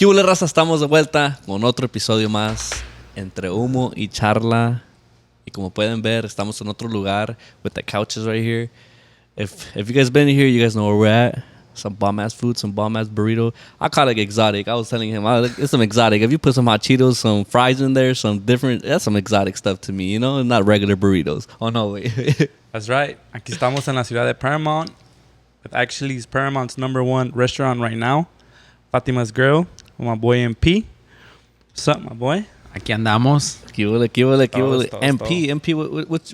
¿Qué hubo, raza? Estamos de vuelta con otro episodio más Entre Humo y Charla. Y como pueden ver, estamos en otro lugar with the couches right here. If you guys been here, you guys know where we're at. Some bomb-ass food, some bomb-ass burrito. I call it exotic. I was telling him, it's some exotic. If you put some hot Cheetos, some fries in there, some different, that's some exotic stuff to me, you know? Not regular burritos. Oh, no, wait. That's right. Aquí estamos en la ciudad de Paramount. Actually, it's Paramount's #1 restaurant right now. Fatima's Grill with my boy MP. What's up, my boy? Aquí andamos. ¿Qué huele? Todos. MP,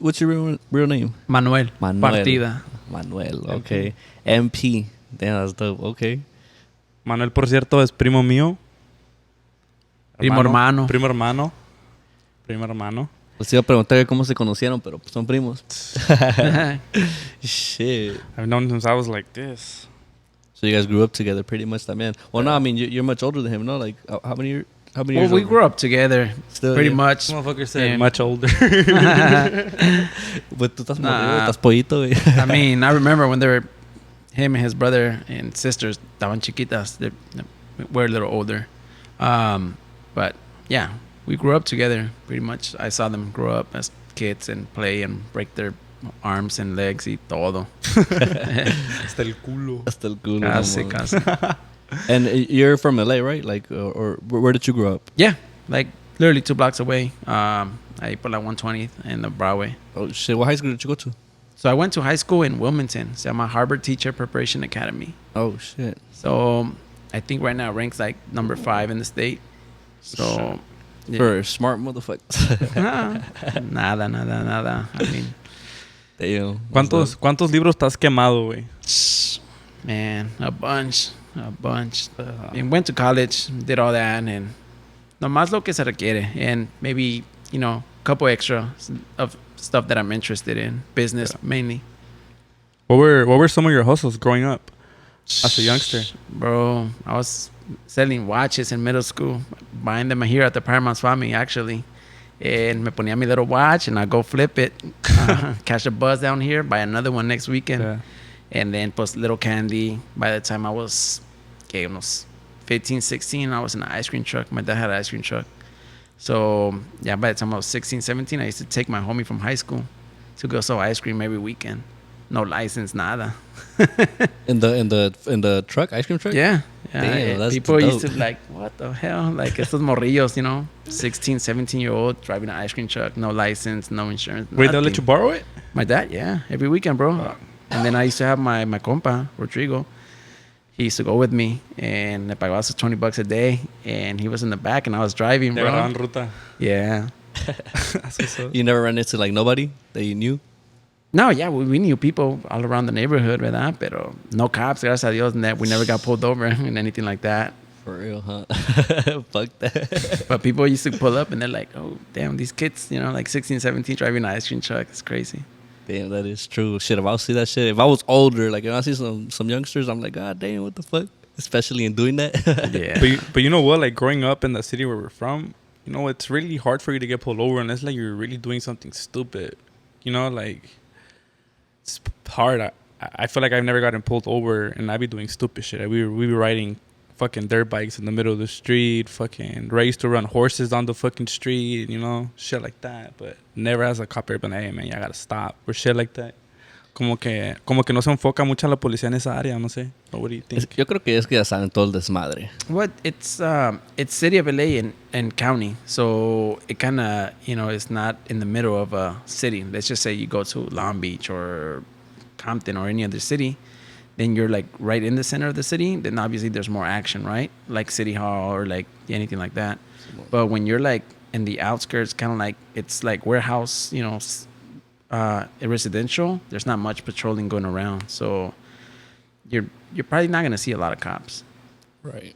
what's your real name? Manuel Partida. Manuel, okay. MP. Damn, that's dope. Okay. Manuel, por cierto, es primo mío. Primo hermano. Primo hermano. Les iba a preguntar cómo se conocieron, pero pues son primos. Shit. I've known him since I was like this. So you guys grew up together pretty much también. Well, no, I mean, you're much older than him, no? Like, how many years? Well, we grew up together. Still, pretty yeah. much. This motherfucker said much older. But tú estás morrido, estás pollito, güey. I mean, I remember when him and his brother and sisters estaban chiquitas. They were a little older. But yeah, we grew up together pretty much. I saw them grow up as kids and play and break their arms and legs y todo. Hasta el culo. Casi. And you're from LA, right? Like, or where did you grow up? Yeah, like literally 2 blocks away. Ahí por la 120th and the Broadway. Oh, shit. What high school did you go to? So I went to high school in Wilmington. Se llama Harvard Teacher Preparation Academy. Oh, shit. So I think right now it ranks like number 5 in the state. So yeah. For smart motherfuckers. Nada. I mean, damn. ¿Cuántos libros te has quemado, güey? Man, a bunch. And went to college, did all that, and nomás lo que se requiere, and maybe, a couple extra of stuff that I'm interested in, business mainly. What were some of your hustles growing up as a youngster? Bro, I was selling watches in middle school, buying them here at the Paramount Swami, actually. And me ponía mi little watch, and I go flip it, catch a buzz down here, buy another one next weekend. Yeah. And then plus little candy. By the time I was, unos 15, 16, I was in an ice cream truck. My dad had an ice cream truck. So, yeah, by the time I was 16, 17, I used to take my homie from high school to go sell ice cream every weekend. No license, nada. In the truck, ice cream truck? Yeah. Damn, that's people dope. used to be like, what the hell? Like, estos morrillos, 16, 17-year-old driving an ice cream truck, no license, no insurance. Wait, they'll let you borrow it? My dad, yeah, every weekend, bro. And then I used to have my compa, Rodrigo. He used to go with me, and me pagaba sus $20 a day, and he was in the back, and I was driving, bro. Ruta. Yeah. You never ran into like nobody that you knew? No, yeah, we knew people all around the neighborhood, ¿verdad? Pero no cops, gracias a Dios, and that we never got pulled over and anything like that. For real, huh? Fuck that. But people used to pull up, and they're like, oh, damn, these kids, like 16, 17, driving an ice cream truck. It's crazy. Damn, that is true. Shit, if I would see that shit, if I was older, like, if I see some youngsters, I'm like, God damn, what the fuck? Especially in doing that. Yeah. But you know what? Like, growing up in the city where we're from, it's really hard for you to get pulled over unless, like, you're really doing something stupid. Like, it's hard. I feel like I've never gotten pulled over, and I'd be doing stupid shit. We be riding fucking dirt bikes in the middle of the street. Fucking used to run horses on the fucking street, shit like that. But never has a cop ever been like, hey, man, you gotta stop, or shit like that. Como que no se enfoca mucho la policía en esa área, no sé. What do you think? Yo creo que es que ya saben todo el desmadre. What it's city of LA and county, so it kind of it's not in the middle of a city. Let's just say you go to Long Beach or Compton or any other city, then you're like right in the center of the city. Then obviously there's more action, right? Like City Hall or like anything like that. But when you're like in the outskirts, kind of like it's like warehouse, residential. There's not much patrolling going around, so you're probably not gonna see a lot of cops. Right.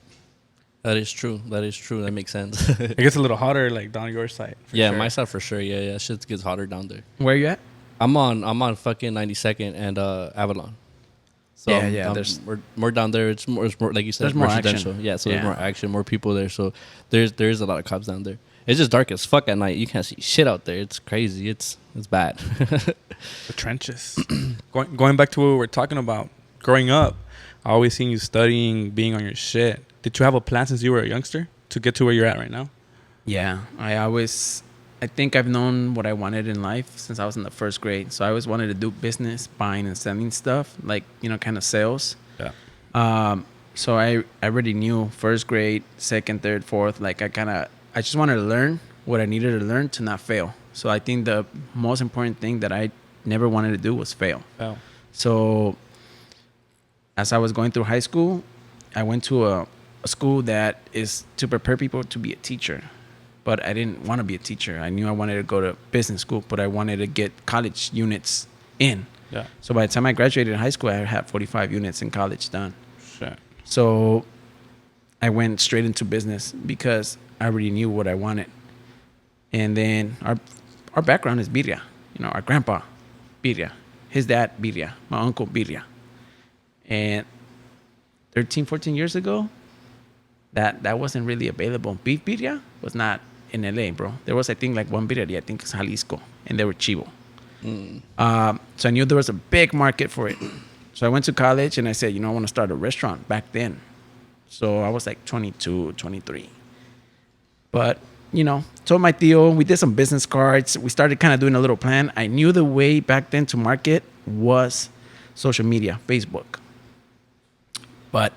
That is true. That makes sense. It gets a little hotter, like down your side. Yeah, sure. My side for sure. Yeah. Shit gets hotter down there. Where you at? I'm on fucking 92nd and Avalon. So there's more down there. It's more like you said. There's more residential. action. Yeah, so Yeah. there's more action, more people there. So there's a lot of cops down there. It's just dark as fuck at night. You can't see shit out there. It's crazy. It's bad. The trenches. Going back to what we were talking about, growing up, I always seen you studying, being on your shit. Did you have a plan since you were a youngster to get to where you're at right now? Yeah, I think I've known what I wanted in life since I was in the first grade. So I always wanted to do business, buying and selling stuff, like, kind of sales. Yeah. So I already knew first grade, second, third, fourth, like I just wanted to learn what I needed to learn to not fail. So I think the most important thing that I never wanted to do was fail. Oh. So as I was going through high school, I went to a school that is to prepare people to be a teacher. But I didn't want to be a teacher. I knew I wanted to go to business school, but I wanted to get college units in. Yeah. So by the time I graduated high school, I had 45 units in college done. Shit. So I went straight into business because I already knew what I wanted. And then our background is birria. Our grandpa, birria. His dad, birria. My uncle, birria. And 13, 14 years ago, that wasn't really available. Beef birria was not in LA, bro. There was, I think, like one birria, I think it's Jalisco, and they were chivo. So I knew there was a big market for it. So I went to college and I said, I want to start a restaurant back then. So I was like 22, 23. But, told my tío, we did some business cards. We started kind of doing a little plan. I knew the way back then to market was social media, Facebook. But,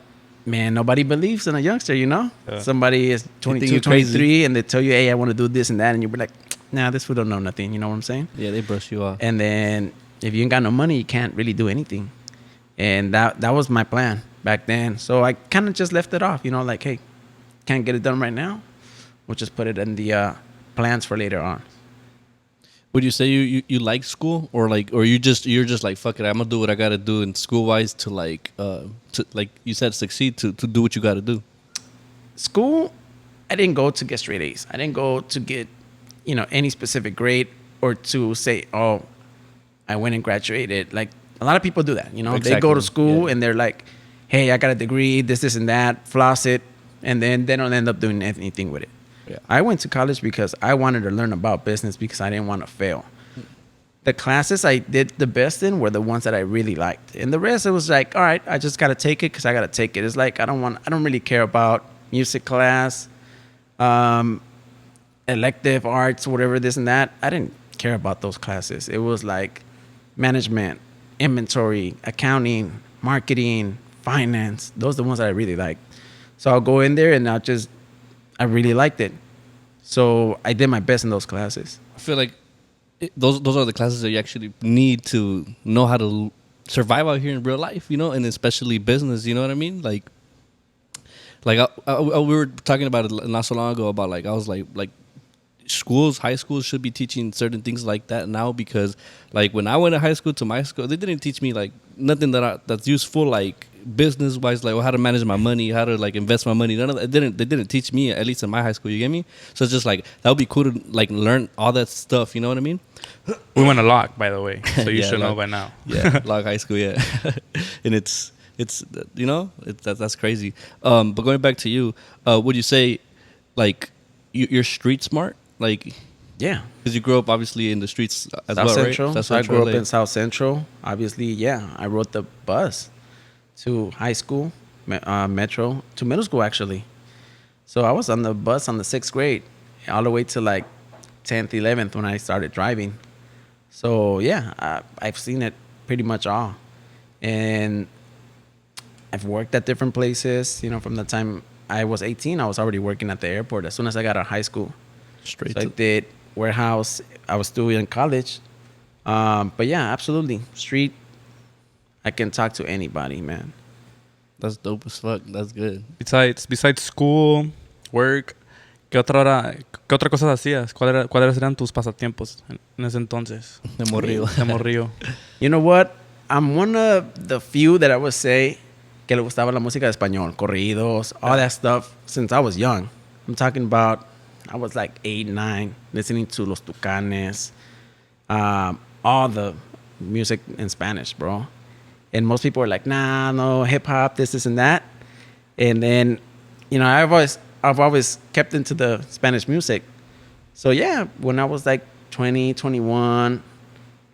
man, nobody believes in a youngster, Yeah. Somebody is 22, 23, and they tell you, hey, I want to do this and that. And you'll be like, nah, this fool don't know nothing. You know what I'm saying? Yeah, they brush you off. And then if you ain't got no money, you can't really do anything. And that was my plan back then. So I kind of just left it off, like, hey, can't get it done right now. We'll just put it in the plans for later on. Would you say you like school, or you're just like, fuck it, I'm gonna do what I gotta do in school wise to like you said, succeed, to do what you gotta do? School, I didn't go to get straight A's. I didn't go to get any specific grade or to say, oh, I went and graduated. Like a lot of people do that. Exactly. They go to school and they're like, hey, I got a degree, this and that, floss it, and then they don't end up doing anything with it. Yeah. I went to college because I wanted to learn about business because I didn't want to fail. The classes I did the best in were the ones that I really liked. And the rest, it was like, all right, I just got to take it because I got to take it. It's like, I don't really care about music class, elective arts, whatever, this and that. I didn't care about those classes. It was like management, inventory, accounting, marketing, finance. Those are the ones that I really liked. So I'll go in there and I really liked it. So I did my best in those classes. I feel like those are the classes that you actually need to know how to survive out here in real life, and especially business. You know what I mean? Like we were talking about it not so long ago about I was like high schools should be teaching certain things like that now, because like when I went to high school, to my school, they didn't teach me like nothing that's useful, like business wise, like how to manage my money, how to like invest my money. None of that. They didn't teach me, at least in my high school. You get me? So it's just like that would be cool to like learn all that stuff. You know what I mean? We went to Locke, by the way, so you Yeah, should know Locke. by now. Yeah, Log High School. Yeah, and it's that's crazy. But going back to you, would you say like you're street smart? Like, Yeah. because you grew up obviously in the streets as South well, Central. right? So I grew up LA. in South Central. Obviously, yeah. I rode the bus to high school, metro, to middle school, actually. So I was on the bus on the 6th grade all the way to like 10th, 11th when I started driving. So, yeah, I've seen it pretty much all. And I've worked at different places. From the time I was 18, I was already working at the airport as soon as I got out of high school. Straight So I to did warehouse. I was still in college. But yeah, absolutely. Street, I can talk to anybody, man. that's dope as fuck. That's good. Besides school, work, ¿qué otra cosa hacías? ¿Cuáles eran tus pasatiempos en ese entonces? De morrido. De morrillo. You know what? I'm one of the few that I would say que le gustaba la música de español, corridos, all that stuff since I was young. I'm talking about, I was like 8, 9, listening to Los Tucanes, all the music in Spanish, bro. And most people were like, nah, no, hip hop, this and that. And then, I've always kept into the Spanish music. So yeah, when I was like 20, 21,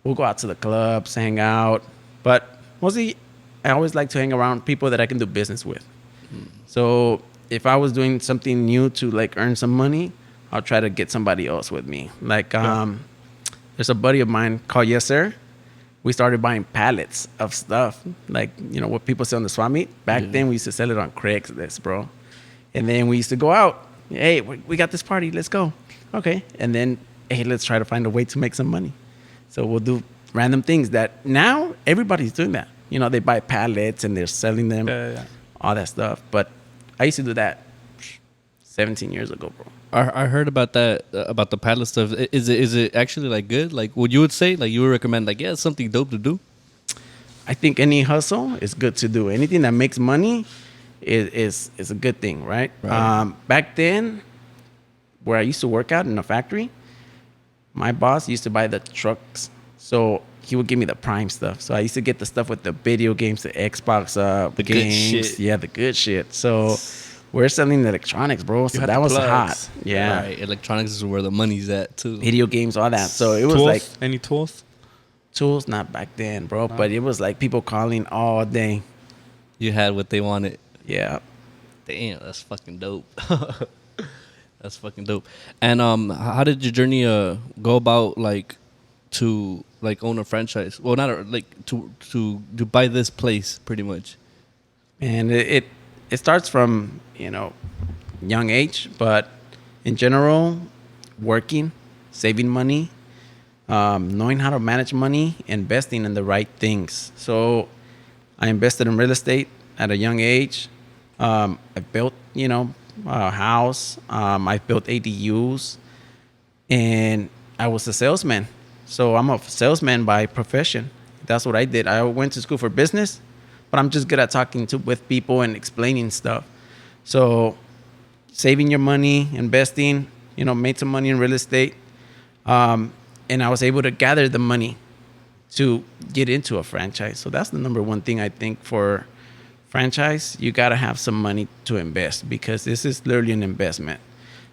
we'll go out to the clubs, hang out. But mostly I always like to hang around people that I can do business with. So if I was doing something new to like earn some money, I'll try to get somebody else with me. Like there's a buddy of mine called Yes Sir. We started buying pallets of stuff, like, you know, what people sell on the swap meet. Back then, we used to sell it on Craigslist, bro. And then we used to go out. Hey, we got this party. Let's go. Okay. And then, hey, let's try to find a way to make some money. So we'll do random things that now everybody's doing that. You know, they buy pallets and they're selling them, all that stuff. But I used to do that 17 years ago, bro. I heard about that, about the pallet stuff. Is it actually like good? Like, what you would say? Like, you would recommend, like, yeah, it's something dope to do? I think any hustle is good to do. Anything that makes money is a good thing, right? Back then, where I used to work out in a factory, my boss used to buy the trucks. So he would give me the prime stuff. So I used to get the stuff with the video games, the Xbox The games. good shit. Yeah, the good shit. So we're selling electronics, bro. So had that the was plugs. hot. Yeah. Right. Electronics is where the money's at, too. Video games, all that. So it was Tools? like Any tools? tools, not back then, bro. But it was like people calling all day. You had what they wanted. Yeah. Damn, that's fucking dope. That's fucking dope. And how did your journey go about, like, to like own a franchise? Well, not like to buy this place, pretty much. And it starts from, you know, young age, but in general, working, saving money, knowing how to manage money, investing in the right things. So I invested in real estate at a young age. I built, you know, a house. I built ADUs, and I was a salesman. So I'm a salesman by profession. That's what I did. I went to school for business, but I'm just good at talking with people and explaining stuff. So saving your money, investing, you know, made some money in real estate. And I was able to gather the money to get into a franchise. So that's the number one thing I think for franchise. You got to have some money to invest, because this is literally an investment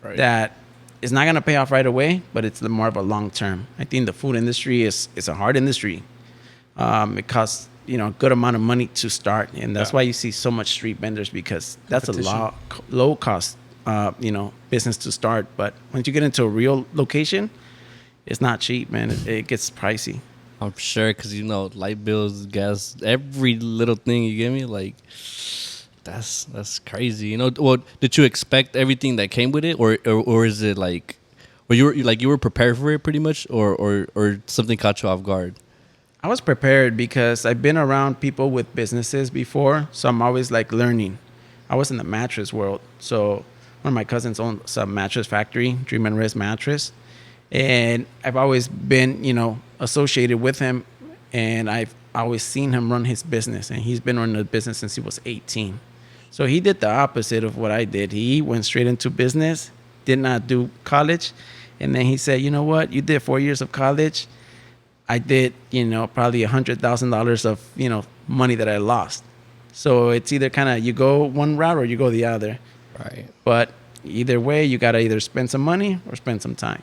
that is not going to pay off right away, but it's more of a long term. I think the food industry is a hard industry. It costs, you know, a good amount of money to start, and that's why you see so much street vendors, because that's a low cost, you know, business to start. But once you get into a real location, it's not cheap, man. It gets pricey. I'm sure, because, you know, light bills, gas, every little thing you give me, like, that's crazy. You know, well, did you expect everything that came with it, or is it like, or you were prepared for it pretty much, or something caught you off guard? I was prepared because I've been around people with businesses before, so I'm always like learning. I was in the mattress world, so one of my cousins owned some mattress factory, Dream and Rest Mattress, and I've always been, you know, associated with him, and I've always seen him run his business, and he's been running the business since he was 18. So he did the opposite of what I did. He went straight into business, did not do college, and then he said, you know what, you did 4 years of college. I did, you know, probably $100,000 of, you know, money that I lost. So it's either kind of you go one route or you go the other. Right. But either way, you got to either spend some money or spend some time.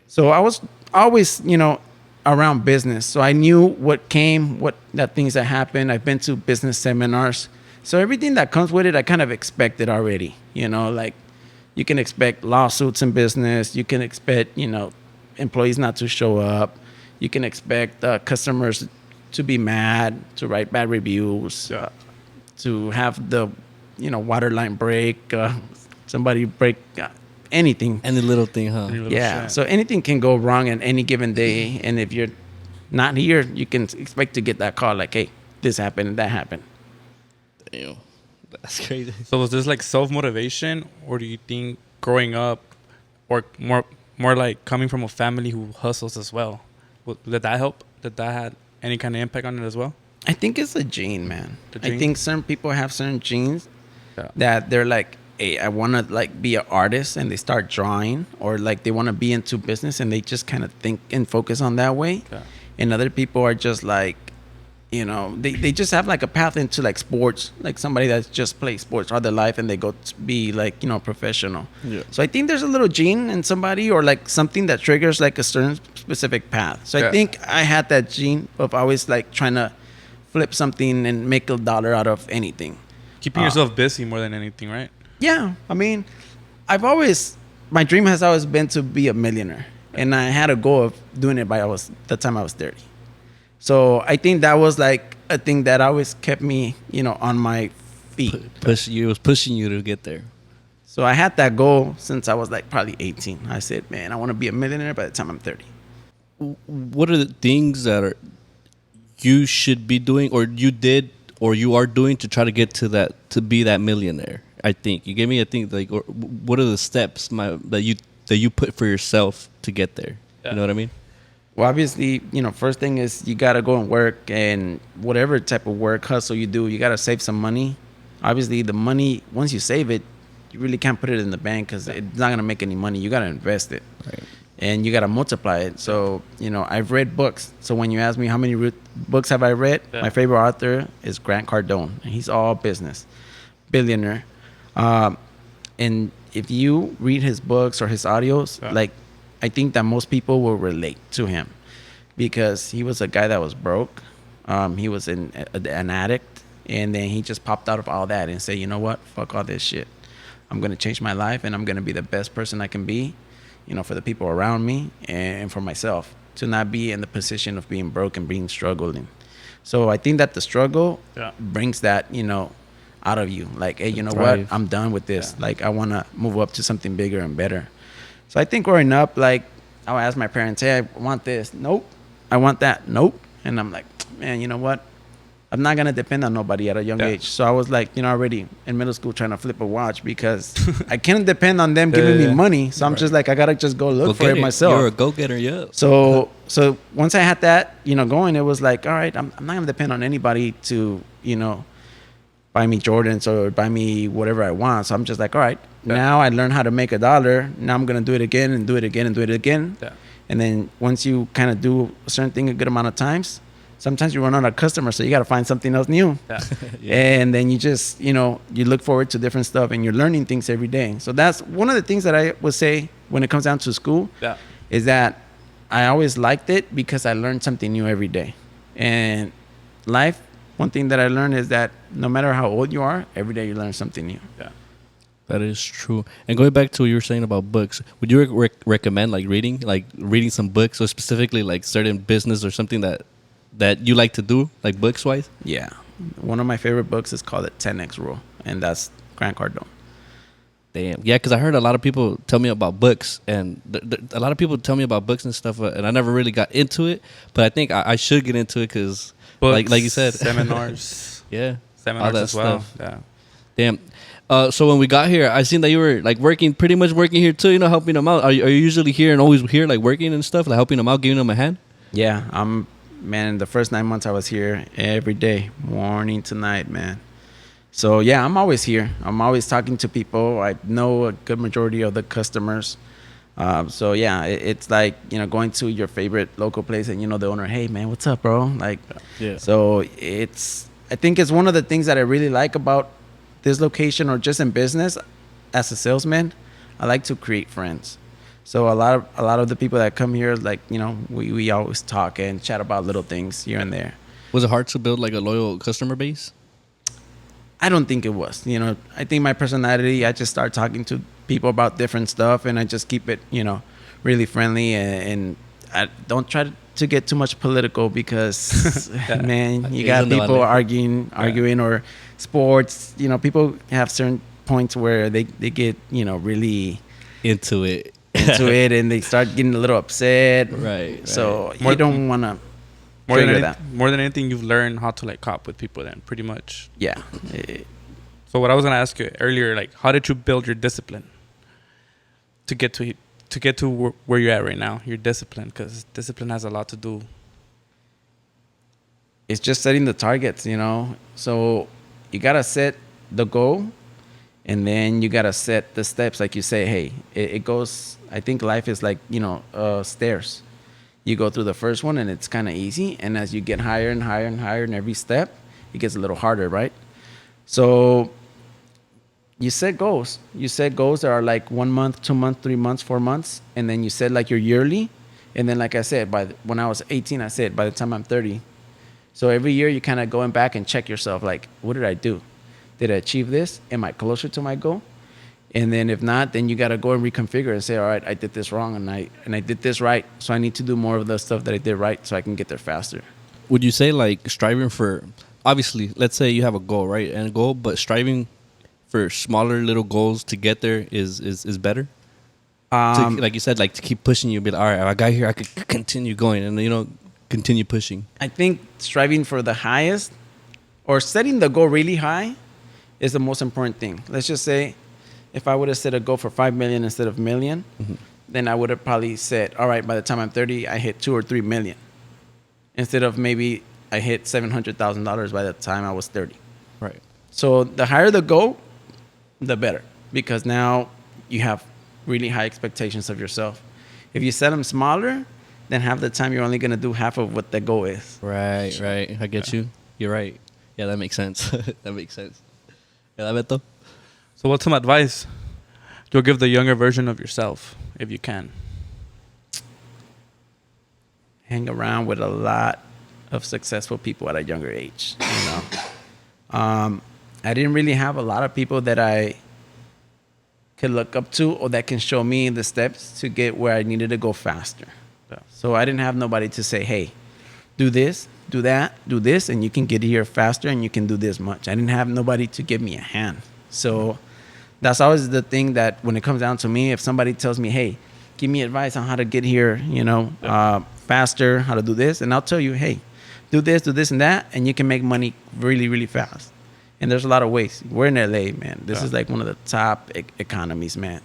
So I was always, you know, around business. So I knew what things that happened. I've been to business seminars. So everything that comes with it, I kind of expected already. You know, like you can expect lawsuits in business. You can expect, you know, employees not to show up. You can expect customers to be mad, to write bad reviews, to have the, you know, water line break, somebody break anything. Any little thing, huh? Yeah. So anything can go wrong on any given day. And if you're not here, you can expect to get that call like, hey, this happened, that happened. Damn. That's crazy. So was this like self-motivation, or do you think growing up, or more like coming from a family who hustles as well, did that help? Did that have any kind of impact on it as well? I think it's a gene, man. The gene? I think certain people have certain genes that they're like, hey, I want to like be an artist, and they start drawing, or like they want to be into business and they just kind of think and focus on that way. Yeah. And other people are just like, you know, they just have like a path into like sports, like somebody that's just plays sports all their life and they go to be like, you know, professional. Yeah. So I think there's a little gene in somebody, or like something that triggers like a certain specific path. So I think I had that gene of always like trying to flip something and make $1 out of anything. Keeping yourself busy more than anything, right? Yeah, I mean, my dream has always been to be a millionaire, and I had a goal of doing it by the time I was 30. So I think that was like a thing that always kept me, on my feet. It was pushing you to get there. So I had that goal since I was like probably 18. I said, man, I want to be a millionaire by the time I'm 30. What are the things that you should be doing, or you did, or you are doing to try to get to be that millionaire? I think you gave me a thing like, or what are the steps that you put for yourself to get there? Yeah. You know what I mean? Well, obviously, first thing is you got to go and work, and whatever type of work hustle you do, you got to save some money. Obviously, the money, once you save it, you really can't put it in the bank because it's not going to make any money. You got to invest it. Right. And you got to multiply it. So, I've read books. So when you ask me how many books have I read, my favorite author is Grant Cardone. And he's all business, billionaire. And if you read his books or his audios, like, I think that most people will relate to him because he was a guy that was broke. He was an addict. And then he just popped out of all that and said, you know what? Fuck all this shit. I'm going to change my life, and I'm going to be the best person I can be, for the people around me and for myself, to not be in the position of being broke and being struggling. So I think that the struggle brings that, out of you. Like, hey, you know what? I'm done with this. Yeah. Like, I want to move up to something bigger and better. So I think growing up, like, I would ask my parents, hey, I want this. Nope. I want that. Nope. And I'm like, man, you know what? I'm not going to depend on nobody at a young age. So I was like, already in middle school trying to flip a watch because I can't depend on them giving me money. So I'm just like, I got to just go look for it myself. You're a go-getter, yeah. So once I had that, going, it was like, all right, I'm not going to depend on anybody to, buy me Jordans or buy me whatever I want. So I'm just like, all right, now I learned how to make $1. Now I'm going to do it again and do it again and do it again. Yeah. And then once you kind of do a certain thing a good amount of times, sometimes you run out of customers, so you got to find something else new. Yeah. And then you just, you look forward to different stuff, and you're learning things every day. So that's one of the things that I would say when it comes down to school is that I always liked it because I learned something new every day. And life, one thing that I learned is that no matter how old you are, every day you learn something new. Yeah. That is true. And going back to what you were saying about books, would you recommend reading some books, or specifically like certain business or something that you like to do, like books wise? Yeah. One of my favorite books is called the 10X Rule, and that's Grant Cardone. Damn. Yeah, because I heard a lot of people tell me about books, and a lot of people tell me about books and stuff, and I never really got into it, but I think I should get into it because, like you said. Seminars. Yeah. Seminars as well. Stuff. Yeah. Damn. So when we got here, I seen that you were like pretty much working here too, helping them out. Are you usually here and always here, like working and stuff, like helping them out, giving them a hand? Yeah, man, the first 9 months I was here every day, morning to night, man. So yeah, I'm always here. I'm always talking to people. I know a good majority of the customers. So yeah, it's like, going to your favorite local place and, the owner, hey man, what's up, bro? Like, yeah. So I think it's one of the things that I really like about this location, or just in business as a salesman. I like to create friends. So a lot of the people that come here, like, we always talk and chat about little things here and there. Was it hard to build like a loyal customer base? I don't think it was. I think my personality, I just start talking to people about different stuff, and I just keep it, really friendly, and I don't try to get too much political because, man, you got people arguing or sports. People have certain points where they get, really into it. And they start getting a little upset. Right. So you don't want to trigger that. More than anything, you've learned how to like cop with people then, pretty much. Yeah. So what I was going to ask you earlier, like, how did you build your discipline to get to where you're at right now? Your discipline, because discipline has a lot to do. It's just setting the targets, So you got to set the goal. And then you got to set the steps. Like you say, hey, it goes, I think life is like, stairs. You go through the first one and it's kind of easy. And as you get higher and higher and higher in every step, it gets a little harder, right? So you set goals. You set goals that are like 1 month, 2 months, 3 months, 4 months. And then you set like your yearly. And then, like I said, when I was 18, I said, by the time I'm 30. So every year you kind of going back and check yourself, like, what did I do? Did I achieve this? Am I closer to my goal? And then if not, then you got to go and reconfigure and say, all right, I did this wrong and I did this right. So I need to do more of the stuff that I did right so I can get there faster. Would you say like striving for, obviously, let's say you have a goal, right? And a goal, but striving for smaller little goals to get there is better? Like you said, like to keep pushing you, be like, all right, I got here, I could continue going and, you know, continue pushing. I think striving for the highest or setting the goal really high is the most important thing. Let's just say if I would have set a goal for 5 million instead of million, then I would have probably said, all right, by the time I'm 30, I hit 2 or 3 million. Instead of maybe I hit $700,000 by the time I was 30. Right. So the higher the goal, the better. Because now you have really high expectations of yourself. If you set them smaller, then half the time you're only going to do half of what the goal is. Right. I get you. You're right. Yeah, that makes sense. That makes sense. Yeah, Beto? So what's some advice you'll give the younger version of yourself, if you can? Hang around with a lot of successful people at a younger age, you know. I didn't really have a lot of people that I could look up to or that can show me the steps to get where I needed to go faster. So I didn't have nobody to say, hey, do this, do that, do this, and you can get here faster and you can do this much. I didn't have nobody to give me a hand. So that's always the thing that when it comes down to me, if somebody tells me, hey, give me advice on how to get here, you know, faster, how to do this, and I'll tell you, hey, do this, and that, and you can make money really, really fast. And there's a lot of ways. We're in LA, man. This is like one of the top economies, man.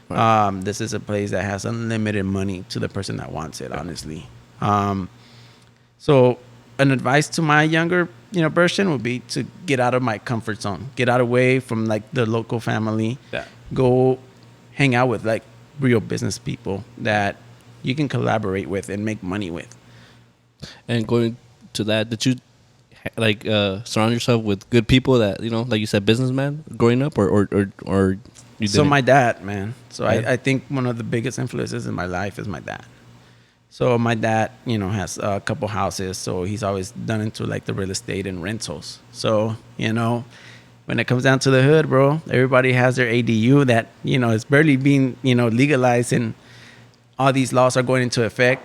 Right. This is a place that has unlimited money to the person that wants it, honestly. So an advice to my younger, you know, version would be to get out of my comfort zone, get out away from like the local family, go hang out with like real business people that you can collaborate with and make money with. And going to that, did you like surround yourself with good people that, you know, like you said, businessman growing up, or you didn't? So my dad, man. So I think one of the biggest influences in my life is my dad. So my dad, you know, has a couple houses, so he's always done into like the real estate and rentals. So, you know, when it comes down to the hood, bro, everybody has their ADU that, you know, is barely being, you know, legalized, and all these laws are going into effect.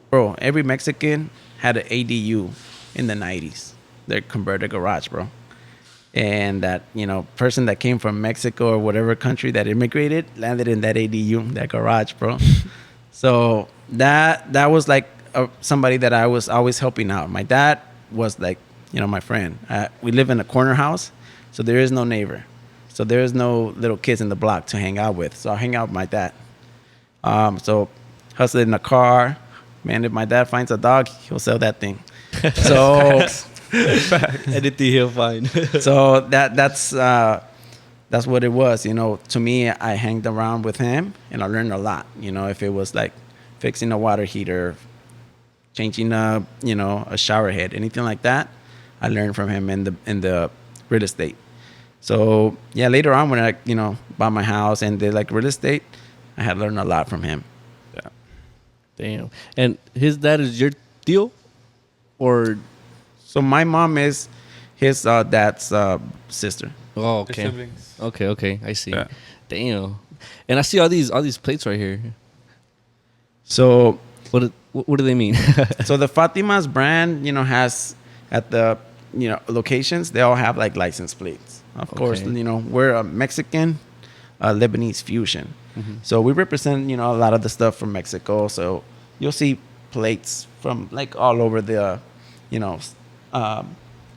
Bro, every Mexican had an ADU in the 90s. Their converted garage, bro. And that, you know, person that came from Mexico or whatever country that immigrated landed in that ADU, that garage, bro. So that was like somebody that I was always helping out. My dad was like, you know, my friend. We live in a corner house, so there is no neighbor. So there is no little kids in the block to hang out with. So I hang out with my dad. So hustling in a car. Man, if my dad finds a dog, he'll sell that thing. So anything he'll find. So that's what it was. You know, to me, I hanged around with him and I learned a lot. You know, if it was like fixing a water heater, changing a shower head, anything like that, I learned from him in the real estate. So yeah, later on when I, you know, bought my house and did like real estate, I had learned a lot from him. Yeah. Damn. And his dad is your tío, or? So my mom is his dad's sister. Oh, okay. Okay. I see. Yeah. Damn. And I see all these plates right here. So what do they mean? So the Fatimas brand, you know, has at the, you know, locations, they all have like license plates. Of course, you know, we're a Mexican, Lebanese fusion. Mm-hmm. So we represent, you know, a lot of the stuff from Mexico. So you'll see plates from like all over the, you know,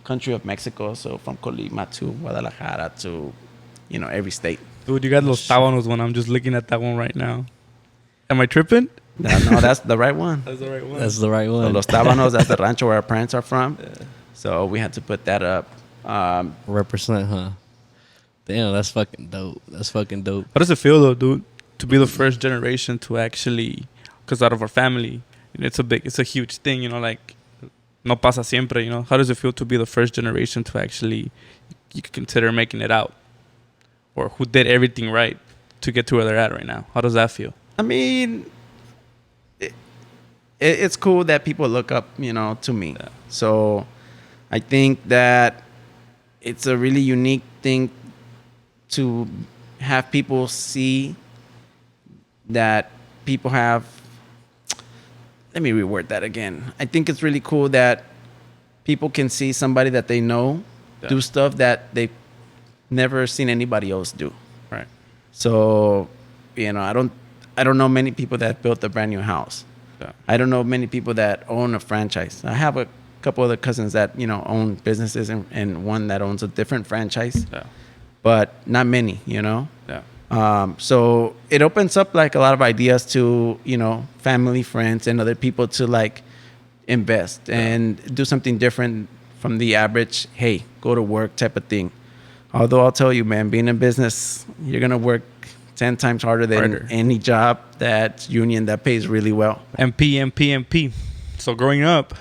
country of Mexico. So from Colima to Guadalajara to, you know, every state. Dude, you got Los Tábanos one. I'm just looking at that one right now. Am I tripping? No, that's the right one. That's the right one. That's the right one. So Los Tábanos, that's the rancho where our parents are from. Yeah. So we had to put that up. Represent, huh? Damn, that's fucking dope. How does it feel, though, dude, to be the first generation to actually, because out of our family, it's a huge thing, you know, like, no pasa siempre, you know. How does it feel to be the first generation to actually, you could consider making it out? Or who did everything right to get to where they're at right now? How does that feel? I mean, it's cool that people look up, to me. Yeah. So I think that it's a really unique thing to have people see that people have. Let me reword that again. I think it's really cool that people can see somebody that they know do stuff that they've never seen anybody else do. Right. So, I don't know many people that built a brand new house. Yeah. I don't know many people that own a franchise. I have a couple other cousins that, own businesses and one that owns a different franchise. Yeah. But not many, Yeah. So it opens up like a lot of ideas to, family, friends, and other people to like invest and do something different from the average, hey, go to work type of thing. Although I'll tell you, man, being in business, you're going to work 10 times harder than any job that's union that pays really well. MP. So growing up,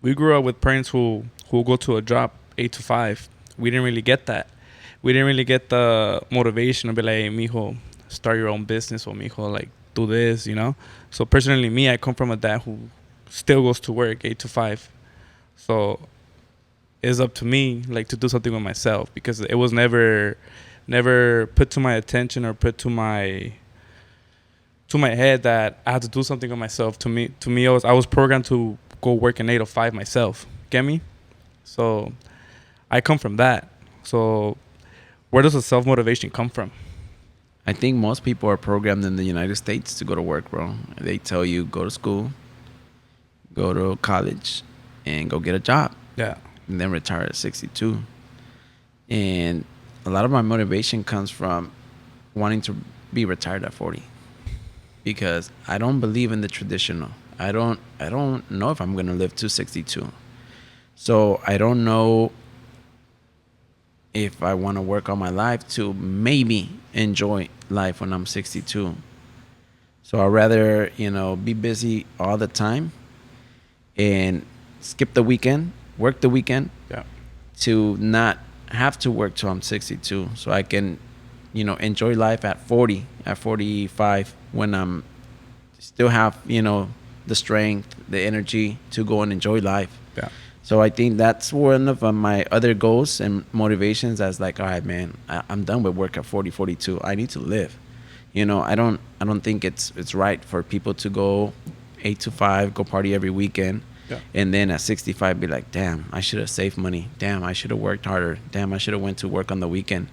we grew up with parents who go to a job 8 to 5. We didn't really get that. We didn't really get the motivation to be like, hey, mijo, start your own business, or mijo, like, do this, So personally, me, I come from a dad who still goes to work 8 to 5. So it's up to me, like, to do something with myself, because it was never put to my attention or put to my head that I had to do something with myself. To me, I was programmed to go work an 8 to 5 myself. Get me? So I come from that. So where does the self-motivation come from? I think most people are programmed in the United States to go to work, bro. They tell you go to school, go to college, and go get a job. Yeah. And then retire at 62. And a lot of my motivation comes from wanting to be retired at 40. Because I don't believe in the traditional. I don't know if I'm going to live to 62. So I don't know if I want to work all my life to maybe enjoy life when I'm 62. So I'd rather, be busy all the time and skip the weekend, work the weekend, to not have to work till I'm 62. So I can, enjoy life at 40, at 45, when I'm still have, the strength, the energy to go and enjoy life. Yeah. So I think that's one of my other goals and motivations, as like, all right, man, I'm done with work at 40, 42. I need to live. I don't think it's right for people to go 8 to 5, go party every weekend. Yeah. And then at 65 be like, damn, I should have saved money. Damn, I should have worked harder. Damn, I should have went to work on the weekend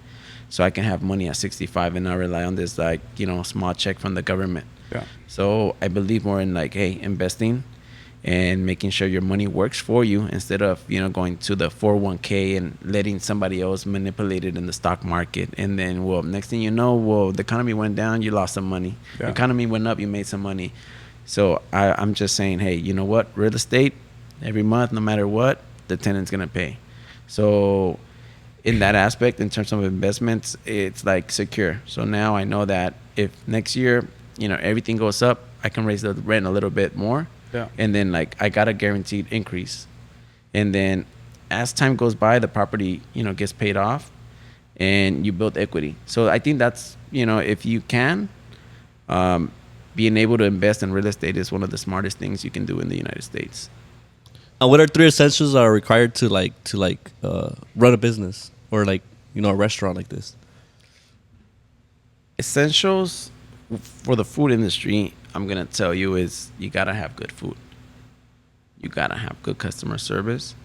so I can have money at 65 and not rely on this, like, small check from the government. Yeah. So I believe more in like, hey, investing and making sure your money works for you instead of, going to the 401k and letting somebody else manipulate it in the stock market. And then, next thing you know, the economy went down, you lost some money. Yeah. The economy went up, you made some money. So I'm just saying, hey, you know what? Real estate, every month, no matter what, the tenant's going to pay. So in that aspect, in terms of investments, it's like secure. So now I know that if next year, everything goes up, I can raise the rent a little bit more. Yeah. And then, like, I got a guaranteed increase. And then as time goes by, the property, gets paid off and you build equity. So I think that's, if you can, being able to invest in real estate is one of the smartest things you can do in the United States. What are 3 essentials that are required to run a business or a restaurant like this? Essentials for the food industry, I'm going to tell you, is you got to have good food. You got to have good customer service.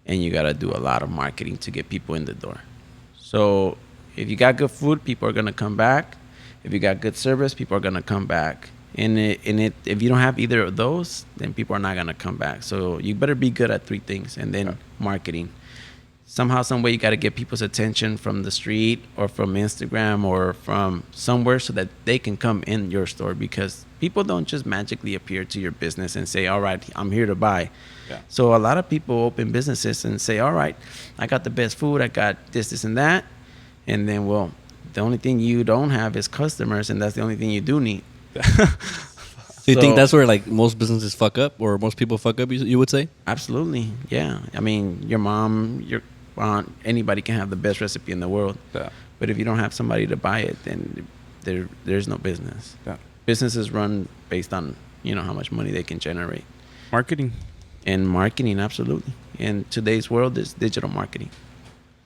And you got to do a lot of marketing to get people in the door. So if you got good food, people are going to come back. If you got good service, people are going to come back. And if you don't have either of those, then people are not going to come back. So you better be good at 3 things. And then marketing. Somehow, some way, you got to get people's attention from the street or from Instagram or from somewhere so that they can come in your store, because people don't just magically appear to your business and say, all right, I'm here to buy. Yeah. So a lot of people open businesses and say, all right, I got the best food, I got this, and that. And then, the only thing you don't have is customers, and that's the only thing you do need. Do you think that's where most businesses fuck up, or most people fuck up, you would say? Absolutely, yeah. I mean, your mom, your aunt, anybody can have the best recipe in the world. Yeah. But if you don't have somebody to buy it, then there's no business. Yeah. Business is run based on how much money they can generate. Marketing. And marketing, absolutely. In today's world, is digital marketing.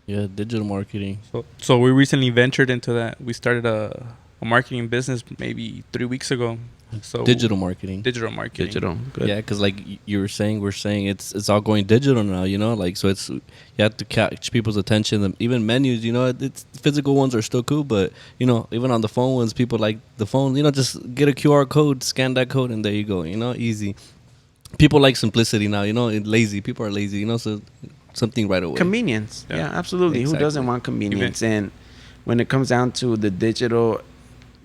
Yeah, digital marketing. So we recently ventured into that. We started a marketing business maybe 3 weeks ago. So Digital marketing. Digital marketing. Digital, good. Yeah, because like you were saying, we're saying it's all going digital now. Like so it's you have to catch people's attention. Even menus, it's physical ones are still cool, but even on the phone ones, people like the phone. Just get a QR code, scan that code, and there you go. Easy. People like simplicity now. Lazy people are lazy. So something right away. Convenience. Yeah, absolutely. Exactly. Who doesn't want convenience? And when it comes down to the digital,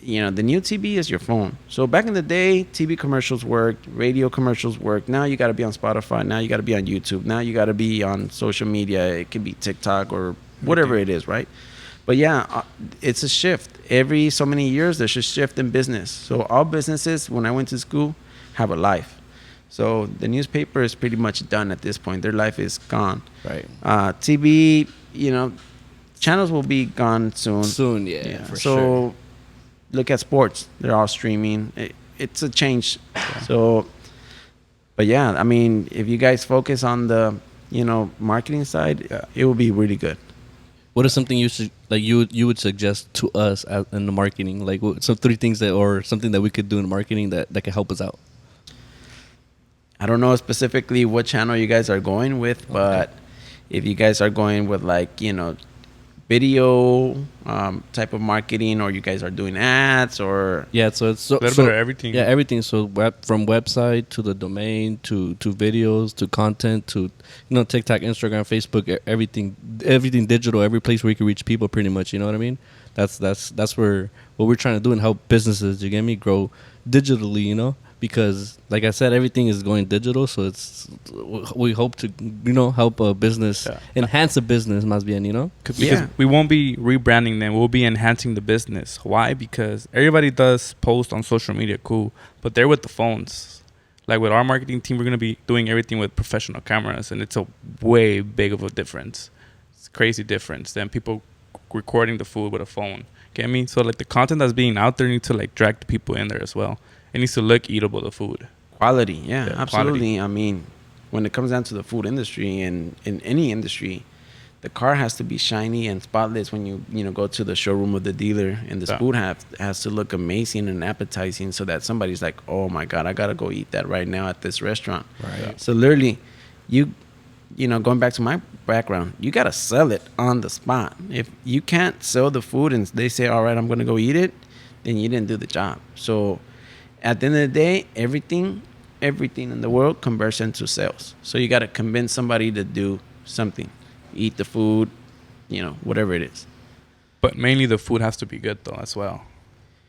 the new TV is your phone. So back in the day, TV commercials worked, radio commercials worked. Now you got to be on Spotify. Now you got to be on YouTube. Now you got to be on social media. It could be TikTok or whatever it is, right? But yeah, it's a shift. Every so many years, there's a shift in business. So all businesses, when I went to school, have a life. So the newspaper is pretty much done at this point. Their life is gone. Right. TV, channels will be gone soon. Soon, yeah. For so sure. Look at sports. They're all streaming. It's a change. So, but yeah, I mean, if you guys focus on the, marketing side, it will be really good. What is something you would suggest to us in the marketing? Like some 3 things or something that we could do in marketing that could help us out? I don't know specifically what channel you guys are going with, but if you guys are going with video type of marketing, or you guys are doing ads, or so it's a little bit of everything. Yeah, everything. So from website to the domain to videos to content to TikTok, Instagram, Facebook, everything digital. Every place where you can reach people, pretty much. You know what I mean? That's where what we're trying to do and help businesses. You get me? Grow digitally. Because like I said, everything is going digital, so we hope to help a business enhance a business, más bien, because we won't be rebranding them, we'll be enhancing the business. Why? Because everybody does post on social media, cool, but they're with the phones. Like with our marketing team, we're going to be doing everything with professional cameras, and it's a way big of a difference. It's a crazy difference than people recording the food with a phone. Get me? So like the content that's being out there needs to drag the people in there as well. It needs to look eatable, the food. Quality, yeah, absolutely. Quality. I mean, when it comes down to the food industry and in any industry, the car has to be shiny and spotless when you go to the showroom of the dealer, and the food has to look amazing and appetizing so that somebody's like, oh my God, I got to go eat that right now at this restaurant. Right. Yeah. So literally, going back to my background, you got to sell it on the spot. If you can't sell the food and they say, all right, I'm going to go eat it, then you didn't do the job. So at the end of the day, everything in the world converts into sales. So you got to convince somebody to do something, eat the food, whatever it is. But mainly the food has to be good though as well.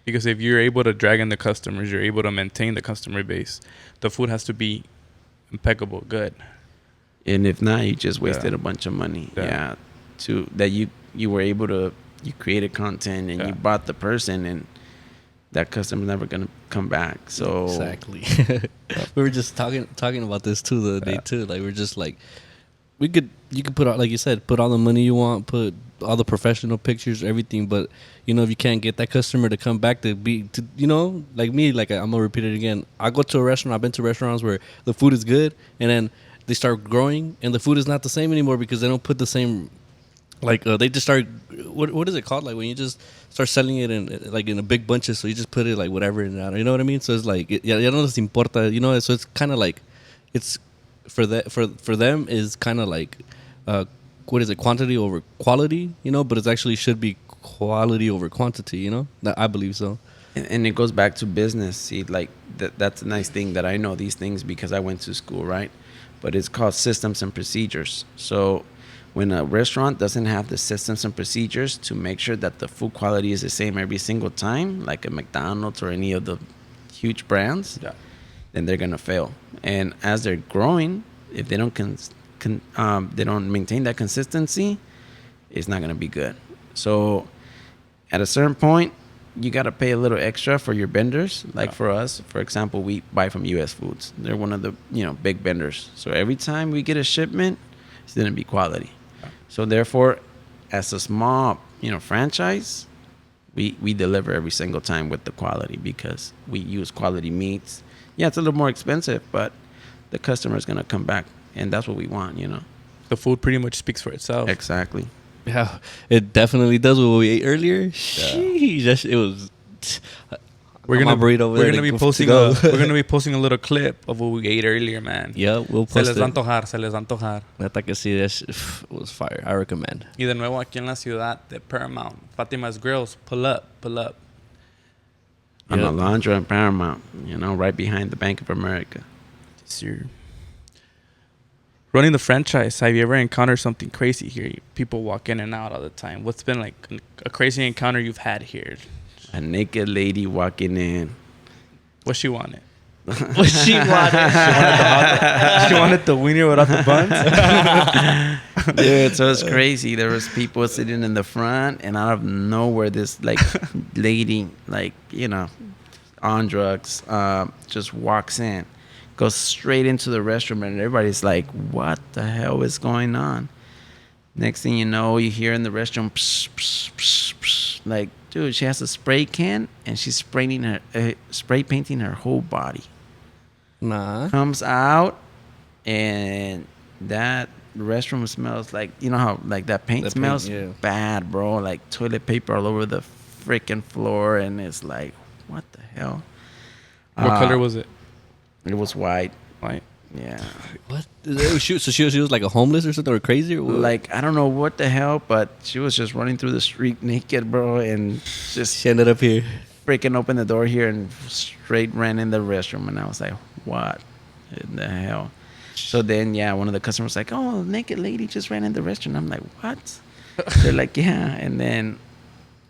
Because if you're able to drag in the customers, you're able to maintain the customer base. The food has to be impeccable, good. And if not, you just wasted a bunch of money. Yeah. You were able to, you created content and you bought the person, and that customer's never gonna come back. So exactly. We were just talking about this too the other day too. Like we're just like, you could put out, like you said, put all the money you want, put all the professional pictures, everything. But if you can't get that customer to come back like me, like I'm gonna repeat it again. I go to a restaurant. I've been to restaurants where the food is good, and then they start growing, and the food is not the same anymore because they don't put the same. They just start. What is it called? Like when you just start selling it in a big bunches, so you just put it whatever in that. You know what I mean? So it's ya no les importa. So it's kind of like, it's for them is kind of like, what is it? Quantity over quality. But it actually should be quality over quantity. I believe so. And it goes back to business. See, that's a nice thing that I know these things because I went to school, right? But it's called systems and procedures. So when a restaurant doesn't have the systems and procedures to make sure that the food quality is the same every single time, like a McDonald's or any of the huge brands, then they're gonna fail. And as they're growing, if they don't they don't maintain that consistency, it's not gonna be good. So at a certain point, you gotta pay a little extra for your vendors. Like for us, for example, we buy from U.S. Foods. They're one of the big vendors. So every time we get a shipment, it's gonna be quality. So therefore, as a small, franchise, we deliver every single time with the quality because we use quality meats. Yeah, it's a little more expensive, but the customer is gonna come back, and that's what we want, you know. The food pretty much speaks for itself. Exactly. Yeah, it definitely does what we ate earlier. Sheesh, it was. We're I'm gonna on burrito over we're there gonna to be go- to posting go. we're gonna be posting a little clip of what we ate earlier, man. Yeah, we'll Se post les va a it. antojar, se les va a antojar. Neta que sí, it was fire. I recommend. Y de nuevo aquí en la ciudad de Paramount, Fatima's Grills, pull up. On Yep. Alondra and Paramount, you know, right behind the Bank of America. Sir. Running the franchise, have you ever encountered something crazy here? People walk in and out all the time. What's been like a crazy encounter you've had here? A naked lady walking in. What she wanted? What she wanted? She wanted the wiener without the buns. Dude, so it's crazy. There was people sitting in the front, and out of nowhere, this like lady, like, you know, on drugs, just walks in, goes straight into the restroom, and everybody's like, "What the hell is going on?" Next thing you know, you hear in the restroom, psh, psh, psh, psh, like, dude, she has a spray can, and she's spray painting her whole body. Nah. Comes out, and that restroom smells like, you know how like that paint The paint, smells yeah. bad, bro. Like toilet paper all over the freaking floor, and it's like, what the hell? What color was it? It was white. White. Yeah. What? So she was like a homeless or something or crazy or what? Like, I don't know what the hell, but she was just running through the street naked, bro, and just She ended up here. freaking opened the door here and straight ran in the restroom, and I was like, what in the hell? So then, yeah, one of the customers was like, oh, naked lady just ran in the restroom. I'm like, what? They're like, yeah. And then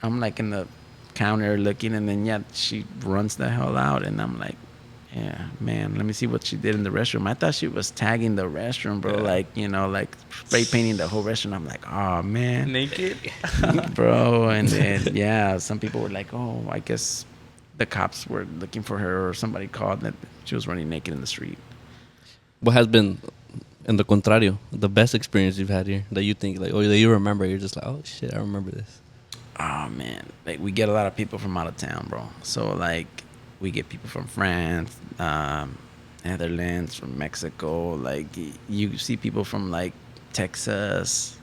I'm like in the counter looking, and then, yeah, she runs the hell out, and I'm like, yeah, man, let me see what she did in the restroom. I thought she was tagging the restroom, bro, like, you know, like spray painting the whole restroom. I'm like, oh, man. Naked. Bro, and then, yeah, some people were like, oh, I guess the cops were looking for her, or somebody called that she was running naked in the street. What has been, in the contrario, the best experience you've had here that you think, like, oh, that you remember? You're just like, oh, shit, I remember this. Oh, man. Like, we get a lot of people from out of town, bro. So, like, we get people from France, Netherlands, from Mexico. Like, you see people from, like, Texas.